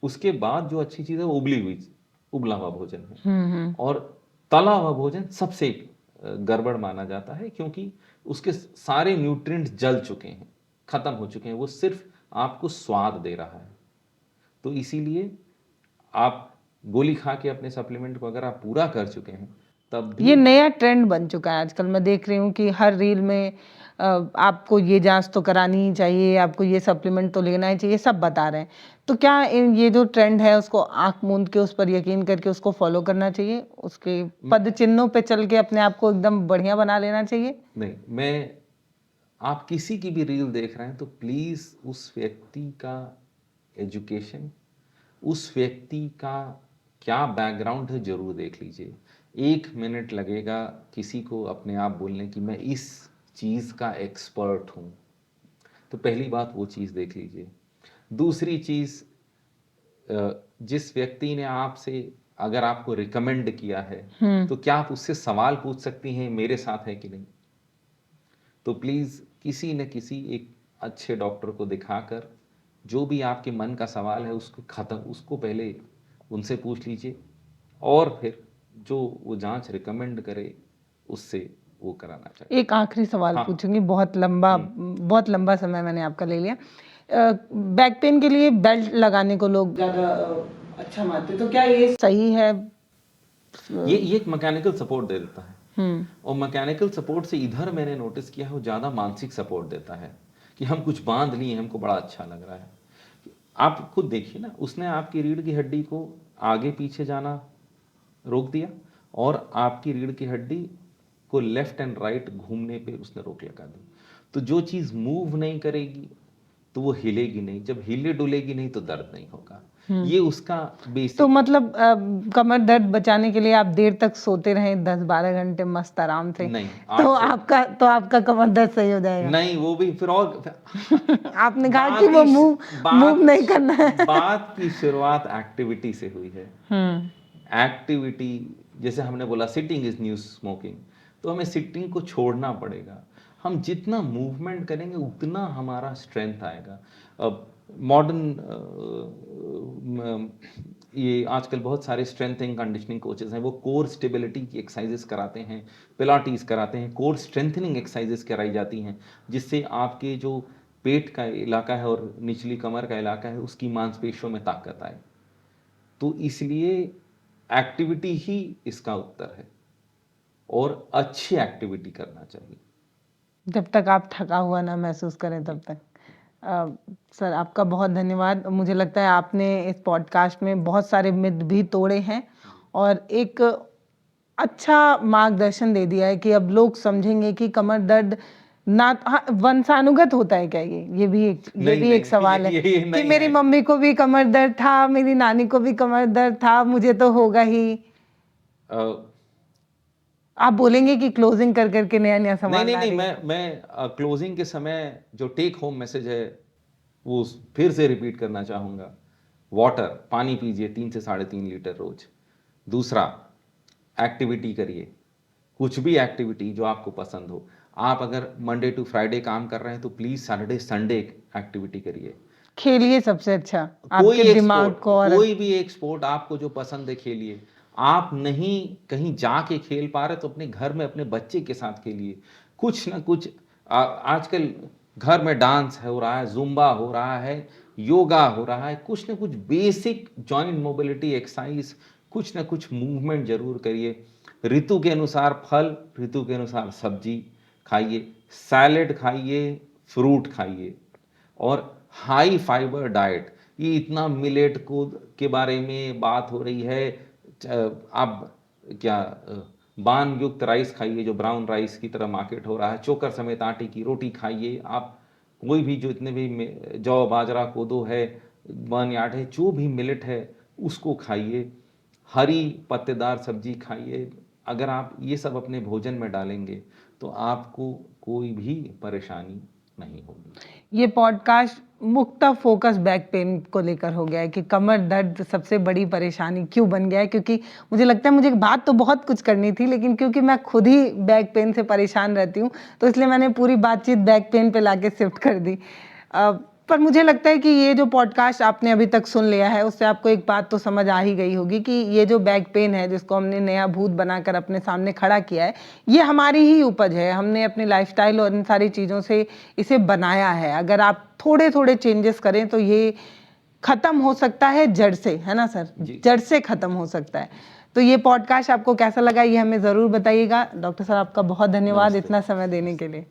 उसके बाद जो अच्छी चीज़ है वो उबली हुई उबला हुआ भोजन है, और तला हुआ भोजन सबसे गड़बड़ माना जाता है, क्योंकि उसके सारे न्यूट्रिएंट्स जल चुके हैं, खत्म हो चुके हैं, वो सिर्फ आपको स्वाद दे रहा है। तो इसीलिए आप गोली खा के अपने सप्लीमेंट को अगर आप पूरा कर चुके हैं तब भी ये नया ट्रेंड बन चुका है आजकल। मैं देख रही हूँ कि हर रील में आपको ये जांच तो करानी ही चाहिए, आपको ये सप्लीमेंट तो लेना ही चाहिए, सब बता रहे हैं। तो क्या ये जो ट्रेंड है उसको आंख मूंद के उस पर यकीन करके उसको फॉलो करना चाहिए, उसके पद चिन्हों पे चल के अपने आप को एकदम बढ़िया बना लेना चाहिए? नहीं, आप किसी की भी रील देख रहे हैं तो प्लीज़ उस व्यक्ति का एजुकेशन, उस व्यक्ति का क्या बैकग्राउंड है जरूर देख लीजिए। 1 मिनट लगेगा किसी को अपने आप बोलने की मैं इस चीज़ का एक्सपर्ट हूँ, तो पहली बात वो चीज़ देख लीजिए। दूसरी चीज़, जिस व्यक्ति ने आपसे अगर आपको रिकमेंड किया है तो क्या आप उससे सवाल पूछ सकती हैं मेरे साथ है कि नहीं? तो प्लीज़ किसी न किसी एक अच्छे डॉक्टर को दिखाकर जो भी आपके मन का सवाल है उसको पहले उनसे पूछ लीजिए, और फिर जो वो जांच रिकमेंड करे उससे वो कराना चाहिए। एक आखिरी सवाल हाँ। पूछूंगी, बहुत लंबा समय मैंने आपका ले लिया। बैक पेन के लिए बेल्ट लगाने को लोग ज़्यादा अच्छा मानते, तो क्या ये सही है? ये एक मैकेनिकल सपोर्ट दे देता है, और मैकेनिकल सपोर्ट से इधर मैंने नोटिस किया है वो ज़्यादा मानसिक सपोर्ट देता है, कि हम कुछ बांध लिए, हमको बड़ा अच्छा लग रहा है। आप खुद देखिए ना, उसने आपकी रीढ़ की हड्डी को आगे पीछे जाना रोक दिया, और आपकी रीढ़ की हड्डी को लेफ्ट एंड राइट घूमने पे उसने रोक लगा दी। तो जो चीज़ मूव नहीं करेगी तो वो हिलेगी नहीं, जब हिले डुलेगी नहीं तो दर्द नहीं होगा। ये उसका बेसिक। तो मतलब कमर दर्द बचाने के लिए आप देर तक सोते रहें, 10-12 घंटे मस्त आराम से, नहीं, तो आपका कमर दर्द सही हो जाएगा? नहीं, वो भी फिर और आपने कहा कि वो मूव नहीं करना है। बात की शुरुआत एक्टिविटी से हुई है। एक्टिविटी, जैसे हमने बोला सिटिंग इज न्यू स्मोकिंग, तो हमें सिटिंग को छोड़ना पड़ेगा। हम जितना मूवमेंट करेंगे उतना हमारा स्ट्रेंथ आएगा। अब मॉडर्न ये आजकल बहुत सारे स्ट्रेंथ एंड कंडीशनिंग कोचेस हैं, वो कोर स्टेबिलिटी की एक्सरसाइजेस कराते हैं, पिलाटीज कराते हैं, कोर स्ट्रेंथनिंग एक्सरसाइजेस कराई जाती हैं, जिससे आपके जो पेट का इलाका है और निचली कमर का इलाका है उसकी मांसपेशियों में ताकत आए। तो इसलिए एक्टिविटी ही इसका उत्तर है, और अच्छी एक्टिविटी करना चाहिए। जब तक आप थका हुआ ना महसूस करें तब तक। सर आपका बहुत धन्यवाद। मुझे लगता है आपने इस पॉडकास्ट में बहुत सारे मिथ भी तोड़े हैं और एक अच्छा मार्गदर्शन दे दिया है कि अब लोग समझेंगे कि कमर दर्द ना वंशानुगत होता है क्या? ये भी एक सवाल है कि मेरी मम्मी को भी कमर दर्द था, मेरी नानी को भी कमर दर्द था, मुझे तो होगा ही। आप बोलेंगे कि क्लोजिंग कर करके नया सवाल? नहीं, मैं क्लोजिंग के समय जो टेक होम मैसेज है वो फिर से रिपीट करना चाहूँगा। वाटर, पानी पीजिए 3 से 3.5 लीटर रोज। दूसरा, एक्टिविटी करिए, कुछ भी एक्टिविटी जो आपको पसंद हो। आप अगर मंडे टू फ्राइडे काम कर रहे हैं तो प्लीज सैटरडे संडे एक्टिविटी करिए, खेलिए सबसे अच्छा आपके दिमाग को। कोई भी एक स्पोर्ट आपको जो पसंद है खेलिए। आप नहीं कहीं जाके खेल पा रहे तो अपने घर में अपने बच्चे के साथ खेलिए। कुछ ना कुछ आजकल घर में डांस हो रहा है, ज़ुम्बा हो रहा है, योगा हो रहा है, कुछ ना कुछ बेसिक जॉइंट मोबिलिटी एक्सरसाइज, कुछ ना कुछ मूवमेंट ज़रूर करिए। ऋतु के अनुसार फल, ऋतु के अनुसार सब्जी खाइए, सैलेड खाइए, फ्रूट खाइए और हाई फाइबर डाइट। ये इतना मिलेट को के बारे में बात हो रही है, आप क्या बान युक्त राइस खाइए जो ब्राउन राइस की तरह मार्केट हो रहा है, चोकर समेत आटे की रोटी खाइए, आप कोई भी जो इतने भी जौ बाजरा कोदो है, बर्न यार्ड है, जो भी मिलेट है उसको खाइए, हरी पत्तेदार सब्जी खाइए। अगर आप ये सब अपने भोजन में डालेंगे तो आपको कोई भी परेशानी नहीं होगी। ये पॉडकास्ट मुख्य फोकस बैक पेन को लेकर हो गया है कि कमर दर्द सबसे बड़ी परेशानी क्यों बन गया है, क्योंकि मुझे लगता है मुझे बात तो बहुत कुछ करनी थी, लेकिन क्योंकि मैं खुद ही बैक पेन से परेशान रहती हूँ तो इसलिए मैंने पूरी बातचीत बैक पेन पे लाके शिफ्ट कर दी। पर मुझे लगता है कि ये जो पॉडकास्ट आपने अभी तक सुन लिया है उससे आपको एक बात तो समझ आ ही गई होगी कि ये जो बैक पेन है जिसको हमने नया भूत बनाकर अपने सामने खड़ा किया है, ये हमारी ही उपज है। हमने अपनी लाइफस्टाइल और इन सारी चीज़ों से इसे बनाया है। अगर आप थोड़े थोड़े चेंजेस करें तो ये खत्म हो सकता है जड़ से, है ना सर? जड़ से खत्म हो सकता है। तो ये पॉडकास्ट आपको कैसा लगा ये हमें ज़रूर बताइएगा। डॉक्टर सर आपका बहुत धन्यवाद इतना समय देने के लिए।